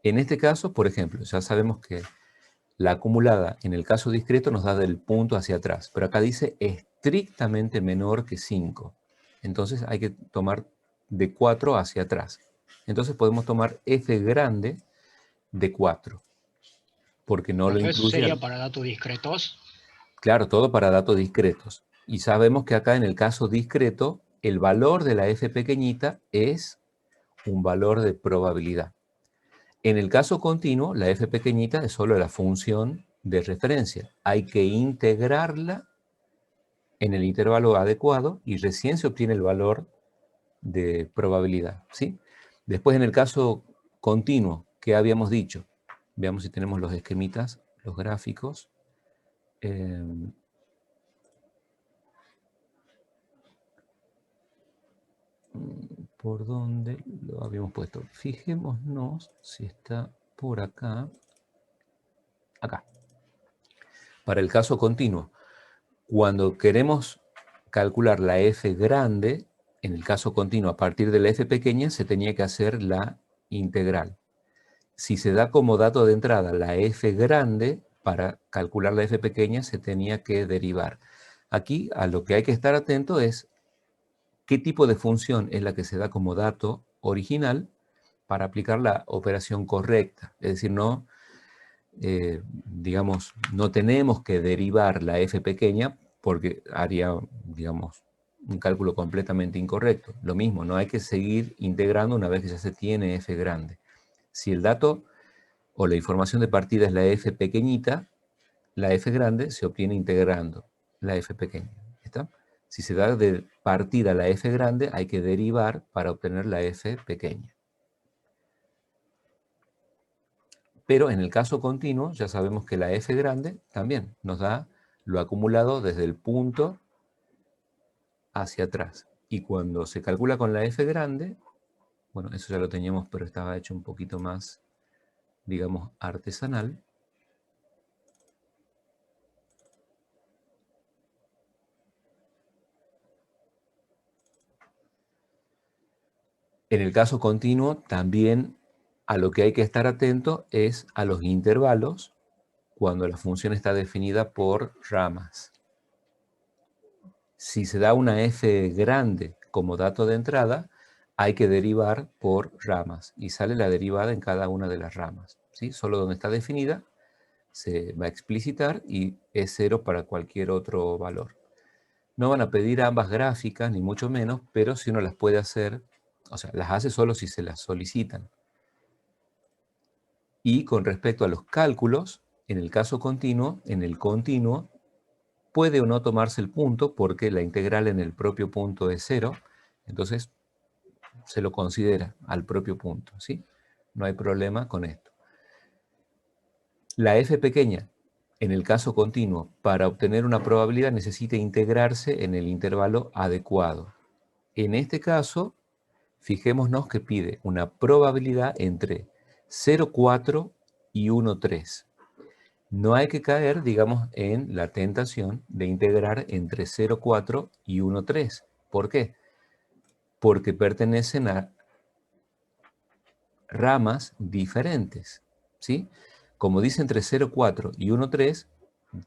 En este caso, por ejemplo, ya sabemos que la acumulada en el caso discreto nos da del punto hacia atrás, pero acá dice estrictamente menor que 5. Entonces hay que tomar de 4 hacia atrás. Entonces podemos tomar F grande de 4, porque no lo Profe, ¿eso incluye. sería para datos discretos? Claro, todo para datos discretos. Y sabemos que acá en el caso discreto, el valor de la F pequeñita es un valor de probabilidad. En el caso continuo, la F pequeñita es solo la función de referencia. Hay que integrarla en el intervalo adecuado y recién se obtiene el valor de probabilidad, ¿sí? Después, en el caso continuo, ¿qué habíamos dicho? Veamos si tenemos los esquemitas, los gráficos. ¿Por dónde lo habíamos puesto? Fijémonos si está por acá. Acá. Para el caso continuo, cuando queremos calcular la F grande, en el caso continuo, a partir de la F pequeña, se tenía que hacer la integral. Si se da como dato de entrada la F grande, para calcular la F pequeña se tenía que derivar. Aquí a lo que hay que estar atento es qué tipo de función es la que se da como dato original para aplicar la operación correcta. Es decir, no, digamos, no tenemos que derivar la F pequeña porque haría, digamos, un cálculo completamente incorrecto. Lo mismo, no hay que seguir integrando una vez que ya se tiene F grande. Si el dato o la información de partida es la F pequeñita, la F grande se obtiene integrando la F pequeña. ¿Está? Si se da de partida la F grande, hay que derivar para obtener la F pequeña. Pero en el caso continuo, ya sabemos que la F grande también nos da lo acumulado desde el punto hacia atrás. Y cuando se calcula con la F grande, bueno, eso ya lo teníamos, pero estaba hecho un poquito más, digamos, artesanal. En el caso continuo, también a lo que hay que estar atento es a los intervalos cuando la función está definida por ramas. Si se da una F grande como dato de entrada, hay que derivar por ramas y sale la derivada en cada una de las ramas, ¿sí? Solo donde está definida se va a explicitar y es 0 para cualquier otro valor. No van a pedir ambas gráficas, ni mucho menos, pero si uno las puede hacer, o sea, las hace solo si se las solicitan. Y con respecto a los cálculos, en el caso continuo, en el continuo, puede o no tomarse el punto porque la integral en el propio punto es 0, entonces se lo considera al propio punto, ¿sí? No hay problema con esto. La f pequeña, en el caso continuo, para obtener una probabilidad necesita integrarse en el intervalo adecuado. En este caso, fijémonos que pide una probabilidad entre 0,4 y 1,3. No hay que caer, digamos, en la tentación de integrar entre 0,4 y 1,3. ¿Por qué? Porque pertenecen a ramas diferentes, ¿sí? Como dice entre 0,4 y 1,3,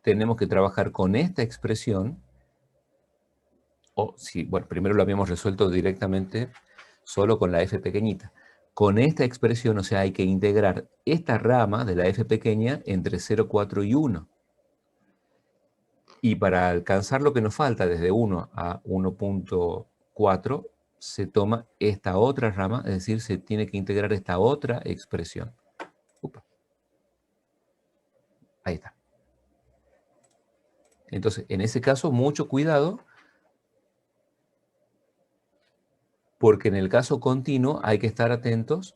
tenemos que trabajar con esta expresión, o si, bueno, primero lo habíamos resuelto directamente solo con la f pequeñita. Con esta expresión, o sea, hay que integrar esta rama de la f pequeña entre 0,4 y 1. Y para alcanzar lo que nos falta desde 1 a 1,4, se toma esta otra rama, es decir, se tiene que integrar esta otra expresión. Upa. Ahí está. Entonces, en ese caso, mucho cuidado, porque en el caso continuo hay que estar atentos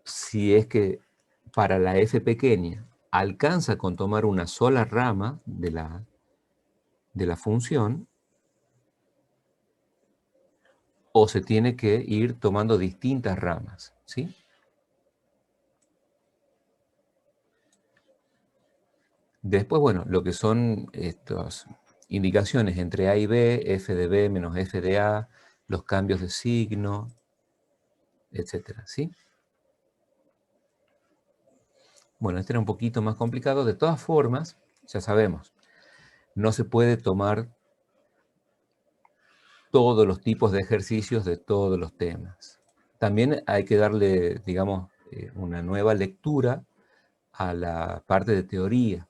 si es que para la f pequeña alcanza con tomar una sola rama de la función, o se tiene que ir tomando distintas ramas, ¿sí? Después, bueno, lo que son estas indicaciones entre A y B, f de B menos f de A, los cambios de signo, etcétera, ¿sí? Bueno, este era un poquito más complicado. De todas formas, ya sabemos, no se puede tomar todos los tipos de ejercicios de todos los temas. También hay que darle, digamos, una nueva lectura a la parte de teoría.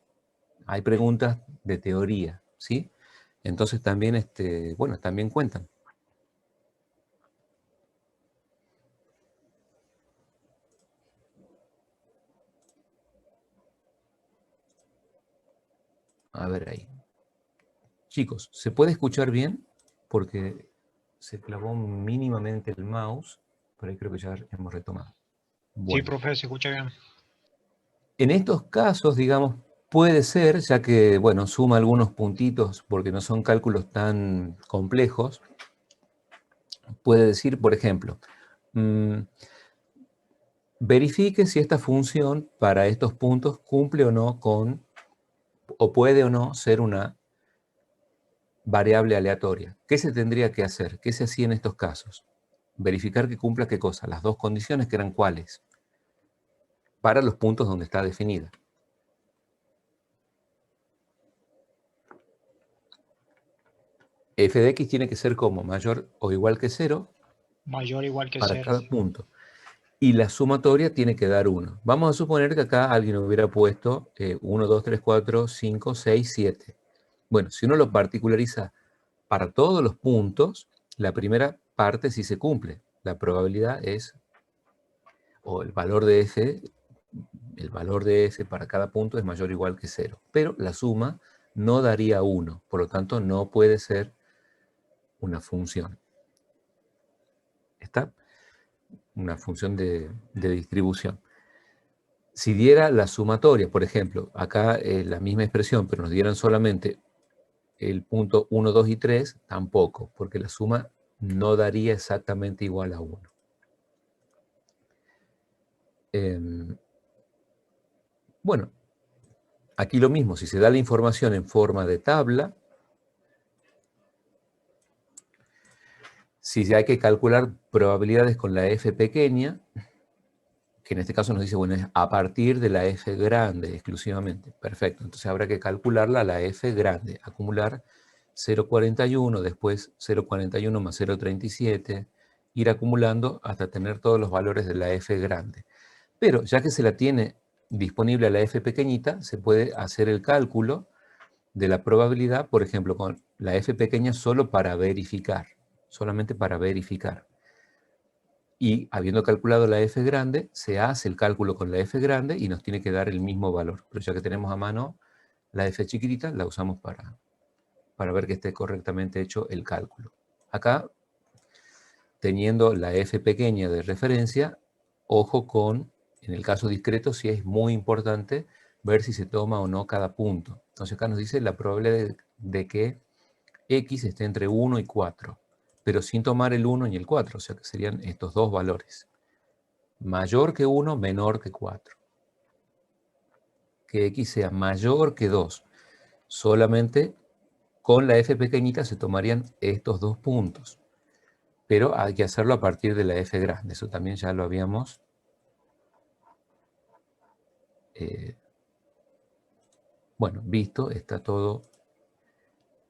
Hay preguntas de teoría, ¿sí? Entonces también, bueno, también cuentan. A ver ahí. Chicos, ¿se puede escuchar bien? Porque se clavó mínimamente el mouse, pero ahí creo que ya hemos retomado. Sí, Bueno. profe, se escucha bien. En estos casos, digamos, puede ser, ya que, bueno, suma algunos puntitos porque no son cálculos tan complejos, puede decir, por ejemplo, verifique si esta función para estos puntos cumple o no con, o puede o no ser una variable aleatoria. ¿Qué se tendría que hacer? ¿Qué se hacía en estos casos? Verificar que cumpla qué cosa, las dos condiciones que eran cuáles, para los puntos donde está definida. F de x tiene que ser como mayor o igual que 0 Mayor o igual que para 0. cada punto. Y la sumatoria tiene que dar 1. Vamos a suponer que acá alguien hubiera puesto 1, 2, 3, 4, 5, 6, 7. Bueno, si uno lo particulariza para todos los puntos, la primera parte sí se cumple. La probabilidad es, o el valor de f para cada punto es mayor o igual que 0. Pero la suma no daría 1. Por lo tanto, no puede ser una función. ¿Está? Una función de distribución. Si diera la sumatoria, por ejemplo, acá la misma expresión, pero nos dieran solamente el punto 1, 2 y 3, tampoco, porque la suma no daría exactamente igual a 1. Bueno, aquí lo mismo, si se da la información en forma de tabla, si hay que calcular probabilidades con la f pequeña, que en este caso nos dice, bueno, es a partir de la f grande exclusivamente. Perfecto, entonces habrá que calcularla a la f grande, acumular 0,41, después 0,41 más 0,37, ir acumulando hasta tener todos los valores de la f grande. Pero ya que se la tiene disponible a la f pequeñita, se puede hacer el cálculo de la probabilidad, por ejemplo, con la f pequeña solo para verificar, solamente para verificar. Y habiendo calculado la f grande, se hace el cálculo con la f grande y nos tiene que dar el mismo valor. Pero ya que tenemos a mano la f chiquitita, la usamos para ver que esté correctamente hecho el cálculo. Acá, teniendo la f pequeña de referencia, ojo con, en el caso discreto, sí es muy importante ver si se toma o no cada punto. Entonces acá nos dice la probabilidad de que x esté entre 1 y 4, pero sin tomar el 1 y el 4, o sea que serían estos dos valores. Mayor que 1, menor que 4. Que x sea mayor que 2. Solamente con la f pequeñita se tomarían estos dos puntos. Pero hay que hacerlo a partir de la f grande. Eso también ya lo habíamos bueno, visto. Está todo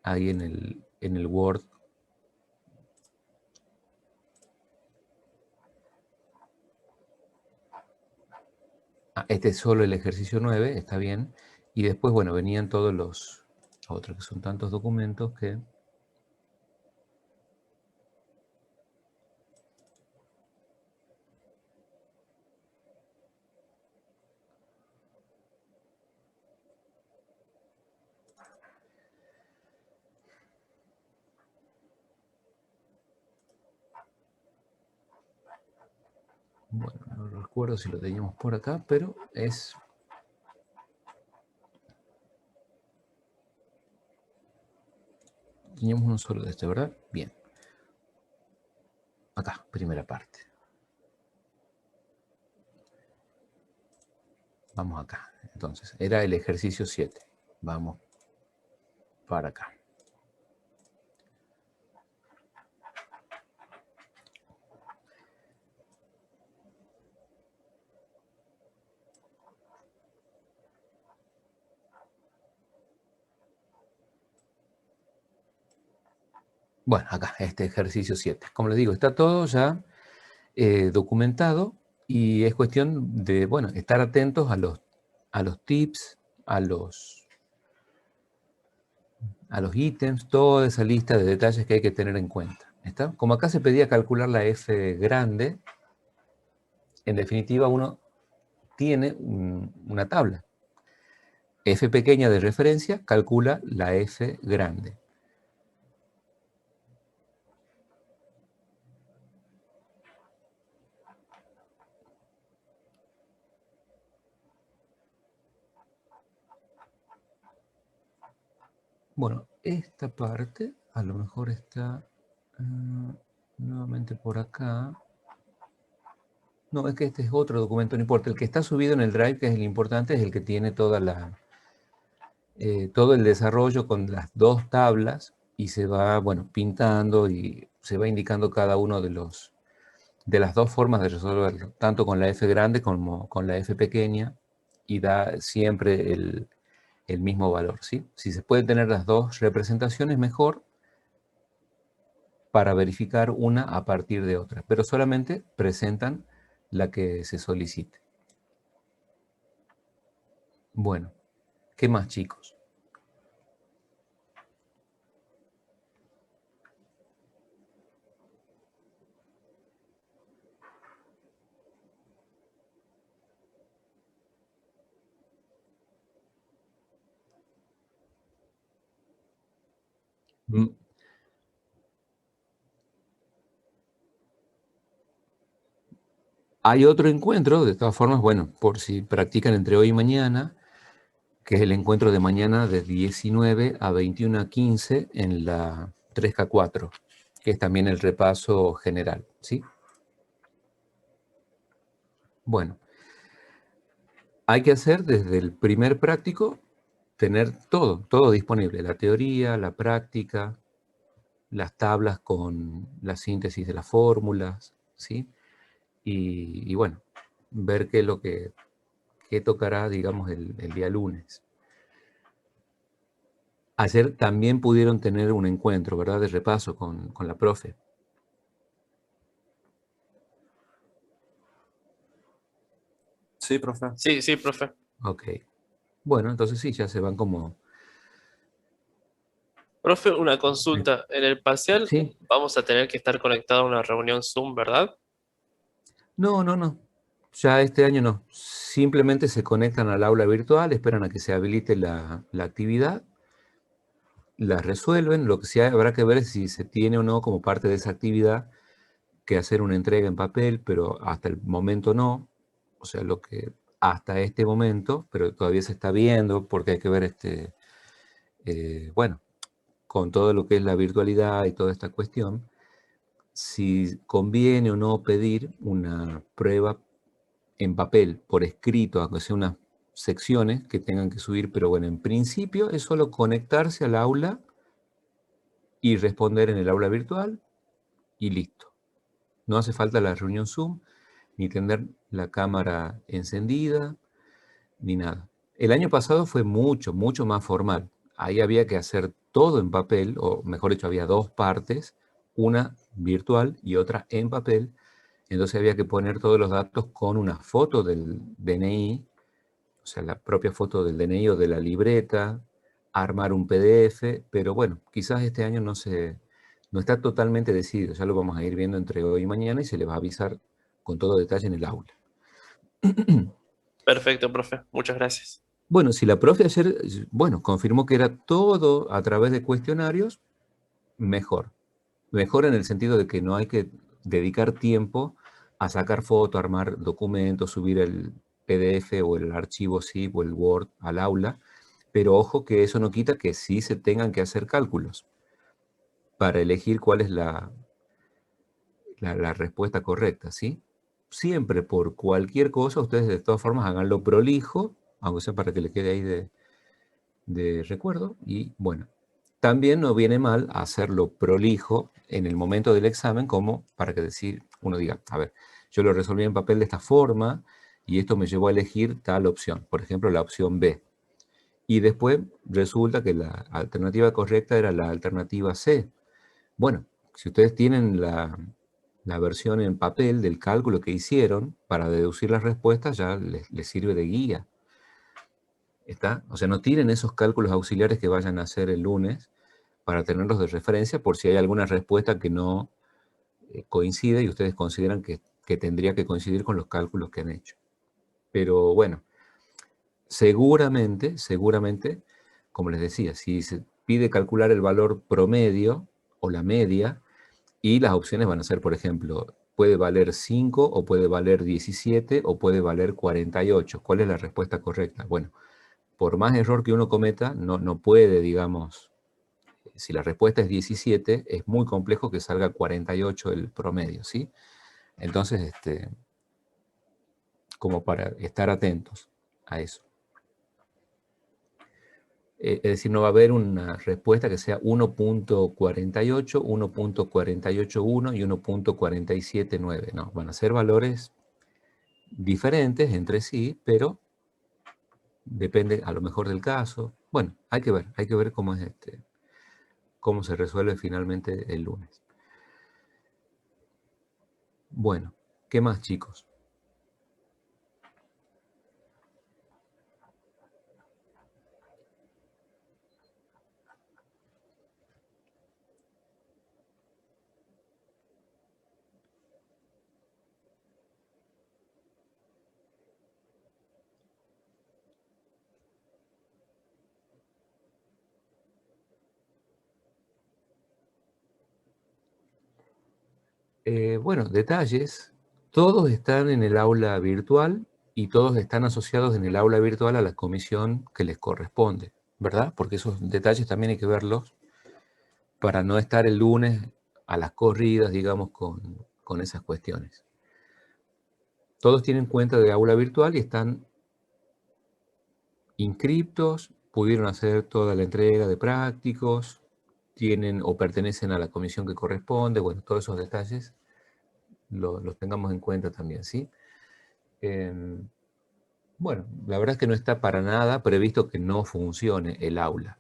ahí en el Word. Este es solo el ejercicio 9, está bien. Y después, bueno, venían todos los otros, que son tantos documentos que... Bueno, no recuerdo si lo teníamos por acá, pero es... Teníamos uno solo de este, ¿verdad? Bien. Acá, primera parte. Vamos acá. Entonces, era el ejercicio 7. Vamos para acá. Bueno, acá, este ejercicio 7. Como les digo, está todo ya documentado y es cuestión de, bueno, estar atentos a los tips, a los ítems, toda esa lista de detalles que hay que tener en cuenta. ¿Está? Como acá se pedía calcular la f grande, en definitiva uno tiene una tabla. F pequeña de referencia calcula la f grande. Bueno, esta parte a lo mejor está nuevamente por acá. No, es que este es otro documento, no importa. El que está subido en el Drive, que es el importante, es el que tiene toda todo el desarrollo con las dos tablas y se va, bueno, pintando y se va indicando cada uno de las dos formas de resolverlo, tanto con la f grande como con la f pequeña, y da siempre el mismo valor, ¿sí? Si se pueden tener las dos representaciones, mejor, para verificar una a partir de otra, pero solamente presentan la que se solicite. Bueno, ¿qué más, chicos? Hay otro encuentro, de todas formas, bueno, por si practican entre hoy y mañana, que es el encuentro de mañana de 19 a 21:15 en la 3K4, que es también el repaso general, ¿sí? Bueno, hay que hacer desde el primer práctico, tener todo disponible, la teoría, la práctica, las tablas con la síntesis de las fórmulas, ¿sí? Y bueno, ver qué es lo que tocará, digamos, el día lunes. Ayer también pudieron tener un encuentro, ¿verdad?, de repaso con la profe. Sí, profe. Sí, sí, profe. Ok. Bueno, entonces sí, ya se van como... Profe, una consulta. En el parcial Sí. vamos a tener que estar conectados a una reunión Zoom, ¿verdad? No, no, no. Ya este año no. Simplemente se conectan al aula virtual, esperan a que se habilite la actividad, la resuelven. Lo que sí habrá que ver es si se tiene o no como parte de esa actividad que hacer una entrega en papel, pero hasta el momento no. O sea, lo que hasta este momento, pero todavía se está viendo porque hay que ver bueno, con todo lo que es la virtualidad y toda esta cuestión, si conviene o no pedir una prueba en papel, por escrito, aunque sea unas secciones que tengan que subir, pero bueno, en principio es solo conectarse al aula y responder en el aula virtual y listo. No hace falta la reunión Zoom, ni tener la cámara encendida, ni nada. El año pasado fue mucho, mucho más formal. Ahí había que hacer todo en papel, o mejor dicho, había dos partes, una virtual y otra en papel. Entonces había que poner todos los datos con una foto del DNI, o sea, la propia foto del DNI o de la libreta, armar un PDF, pero bueno, quizás este año no está totalmente decidido, ya lo vamos a ir viendo entre hoy y mañana y se les va a avisar con todo detalle en el aula. Perfecto, profe. Muchas gracias. Bueno, si la profe ayer, bueno, confirmó que era todo a través de cuestionarios, mejor. Mejor en el sentido de que no hay que dedicar tiempo a sacar fotos, armar documentos, subir el PDF o el archivo zip o el Word al aula, pero ojo que eso no quita que sí se tengan que hacer cálculos para elegir cuál es la respuesta correcta, ¿sí? Siempre por cualquier cosa, ustedes de todas formas háganlo prolijo, aunque sea para que le quede ahí de recuerdo, y bueno, también no viene mal hacerlo prolijo en el momento del examen, como para que uno diga, a ver, yo lo resolví en papel de esta forma y esto me llevó a elegir tal opción, por ejemplo, la opción B. Y después resulta que la alternativa correcta era la alternativa C. Bueno, si ustedes tienen la versión en papel del cálculo que hicieron para deducir las respuestas, ya les sirve de guía. ¿Está? O sea, no tienen esos cálculos auxiliares que vayan a hacer el lunes para tenerlos de referencia por si hay alguna respuesta que no coincide y ustedes consideran que tendría que coincidir con los cálculos que han hecho. Pero bueno, seguramente, como les decía, si se pide calcular el valor promedio o la media, y las opciones van a ser, por ejemplo, puede valer 5 o puede valer 17 o puede valer 48. ¿Cuál es la respuesta correcta? Bueno, por más error que uno cometa, no puede, digamos, si la respuesta es 17, es muy complejo que salga 48 el promedio, ¿sí? Entonces, como para estar atentos a eso. Es decir, no va a haber una respuesta que sea 1.48, 1.481 y 1.479, no, van a ser valores diferentes entre sí, pero depende a lo mejor del caso. Bueno, hay que ver cómo es cómo se resuelve finalmente el lunes. Bueno, ¿qué más, chicos? Bueno, detalles. Todos están en el aula virtual y todos están asociados en el aula virtual a la comisión que les corresponde, ¿verdad? Porque esos detalles también hay que verlos para no estar el lunes a las corridas, digamos, con esas cuestiones. Todos tienen cuenta de aula virtual y están inscriptos, pudieron hacer toda la entrega de prácticos, tienen o pertenecen a la comisión que corresponde, bueno, todos esos detalles los tengamos en cuenta también, ¿sí? Bueno, la verdad es que no está para nada previsto que no funcione el aula.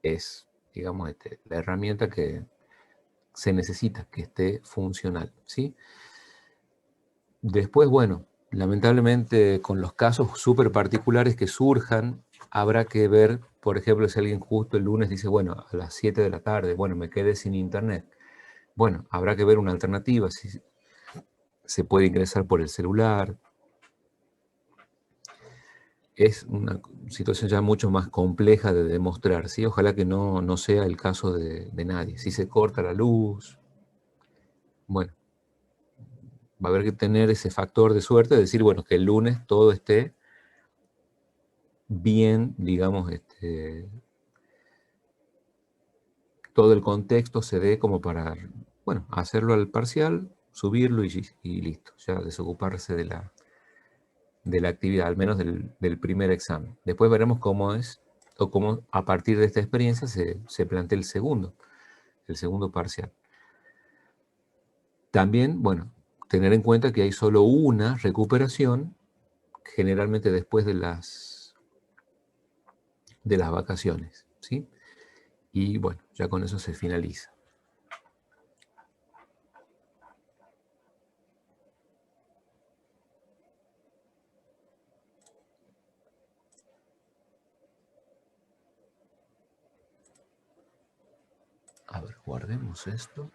Es, digamos, la herramienta que se necesita que esté funcional, ¿sí? Después, bueno, Lamentablemente, con los casos súper particulares que surjan, habrá que ver, por ejemplo, si alguien justo el lunes dice, bueno, a las 7 de la tarde, bueno, me quedé sin internet. Bueno, habrá que ver una alternativa, si se puede ingresar por el celular. Es una situación ya mucho más compleja de demostrar, ¿sí? Ojalá que no sea el caso de nadie. Si se corta la luz, bueno, va a haber que tener ese factor de suerte de decir, bueno, que el lunes todo esté bien, digamos, todo el contexto se dé como para, bueno, hacerlo al parcial, subirlo y listo, ya desocuparse de la actividad, al menos del primer examen. Después veremos cómo es, o cómo a partir de esta experiencia se plantea el segundo parcial. También, bueno, tener en cuenta que hay solo una recuperación, generalmente después de las vacaciones, ¿sí? Y bueno, ya con eso se finaliza. A ver, guardemos esto.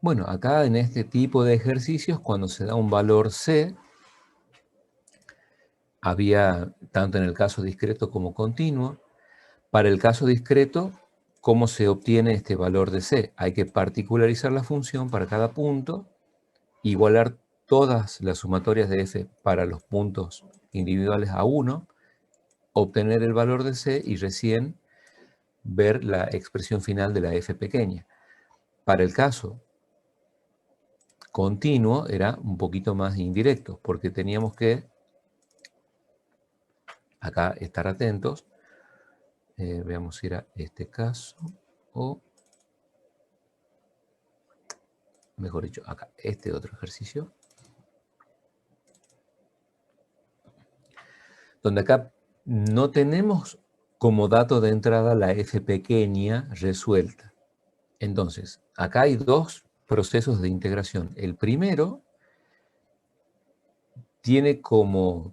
Bueno, acá en este tipo de ejercicios, cuando se da un valor C, había, tanto en el caso discreto como continuo, para el caso discreto, ¿cómo se obtiene este valor de C? Hay que particularizar la función para cada punto, igualar todas las sumatorias de F para los puntos individuales a 1, obtener el valor de C y recién ver la expresión final de la F pequeña. Para el caso continuo era un poquito más indirecto, porque teníamos que acá estar atentos. Veamos si era este caso o, mejor dicho, acá, este otro ejercicio. Donde acá no tenemos como dato de entrada la F pequeña resuelta. Entonces, acá hay dos procesos de integración. El primero tiene como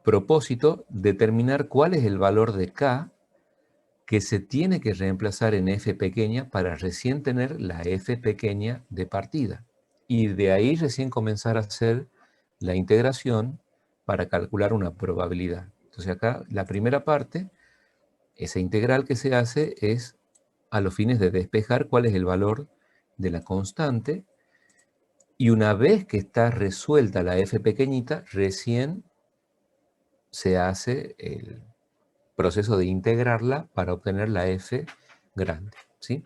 propósito determinar cuál es el valor de K que se tiene que reemplazar en F pequeña para recién tener la F pequeña de partida. Y de ahí recién comenzar a hacer la integración para calcular una probabilidad. Entonces acá la primera parte, esa integral que se hace es a los fines de despejar cuál es el valor de la constante, y una vez que está resuelta la F pequeñita, recién se hace el proceso de integrarla para obtener la F grande, ¿sí?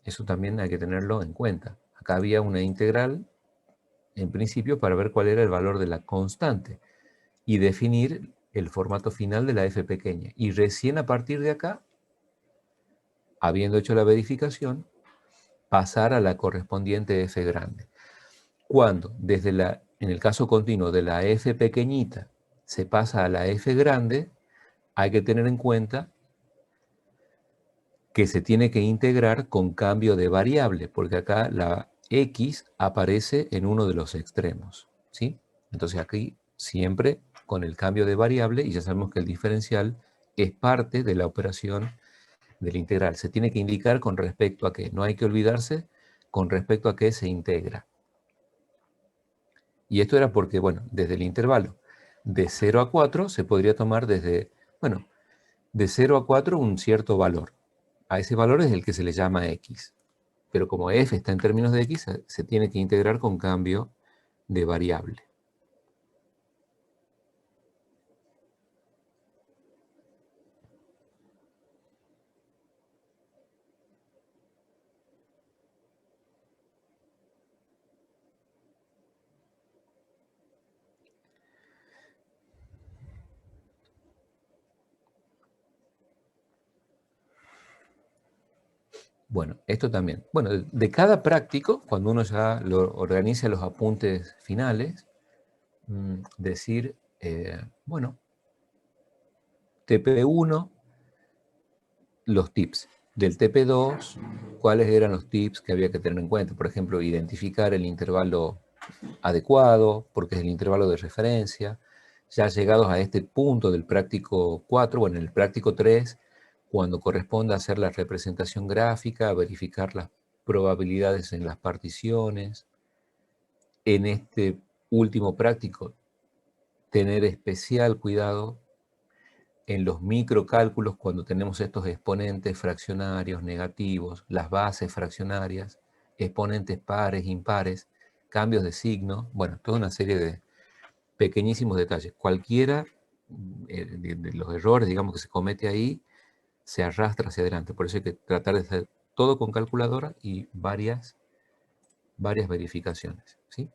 Eso también hay que tenerlo en cuenta. Acá había una integral, en principio, para ver cuál era el valor de la constante y definir el formato final de la F pequeña. Y recién a partir de acá, habiendo hecho la verificación, pasar a la correspondiente F grande. Cuando en el caso continuo de la F pequeñita se pasa a la F grande, hay que tener en cuenta que se tiene que integrar con cambio de variable, porque acá la X aparece en uno de los extremos, ¿sí? Entonces aquí siempre con el cambio de variable, y ya sabemos que el diferencial es parte de la operación de la integral. Se tiene que indicar con respecto a qué, no hay que olvidarse con respecto a qué se integra. Y esto era porque, bueno, desde el intervalo de 0 a 4 se podría tomar desde, bueno, de 0 a 4 un cierto valor. A ese valor es el que se le llama X. Pero como F está en términos de X, se tiene que integrar con cambio de variable. Bueno, esto también. Bueno, de cada práctico, cuando uno ya lo organiza los apuntes finales, decir, bueno, TP1, los tips. Del TP2, cuáles eran los tips que había que tener en cuenta. Por ejemplo, identificar el intervalo adecuado, porque es el intervalo de referencia. Ya llegados a este punto del práctico 4, bueno, en el práctico 3, cuando corresponda hacer la representación gráfica, verificar las probabilidades en las particiones. En este último práctico, tener especial cuidado en los microcálculos cuando tenemos estos exponentes fraccionarios, negativos, las bases fraccionarias, exponentes pares, impares, cambios de signo, bueno, toda una serie de pequeñísimos detalles. Cualquiera de los errores, digamos, que se comete ahí, se arrastra hacia adelante. Por eso hay que tratar de hacer todo con calculadora y varias verificaciones, ¿sí?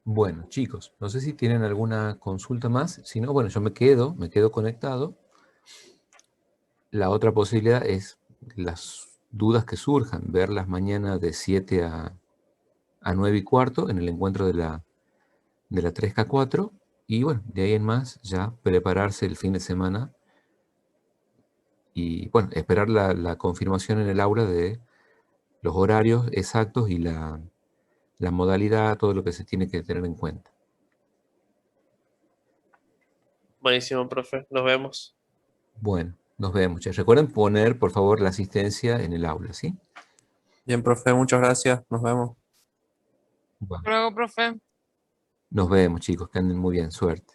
Bueno, chicos, no sé si tienen alguna consulta más. Si no, bueno, yo me quedo conectado. La otra posibilidad es las dudas que surjan, verlas mañana de 7 a 9 y cuarto en el encuentro de la 3K4. Y bueno, de ahí en más ya prepararse el fin de semana y bueno, esperar la confirmación en el aula de los horarios exactos y la modalidad, todo lo que se tiene que tener en cuenta. Buenísimo, profe. Nos vemos. Bueno, nos vemos. Ya recuerden poner, por favor, la asistencia en el aula, ¿sí? Bien, profe, muchas gracias. Nos vemos. Bueno, Luego, profe. nos vemos, chicos, que anden muy bien. Suerte.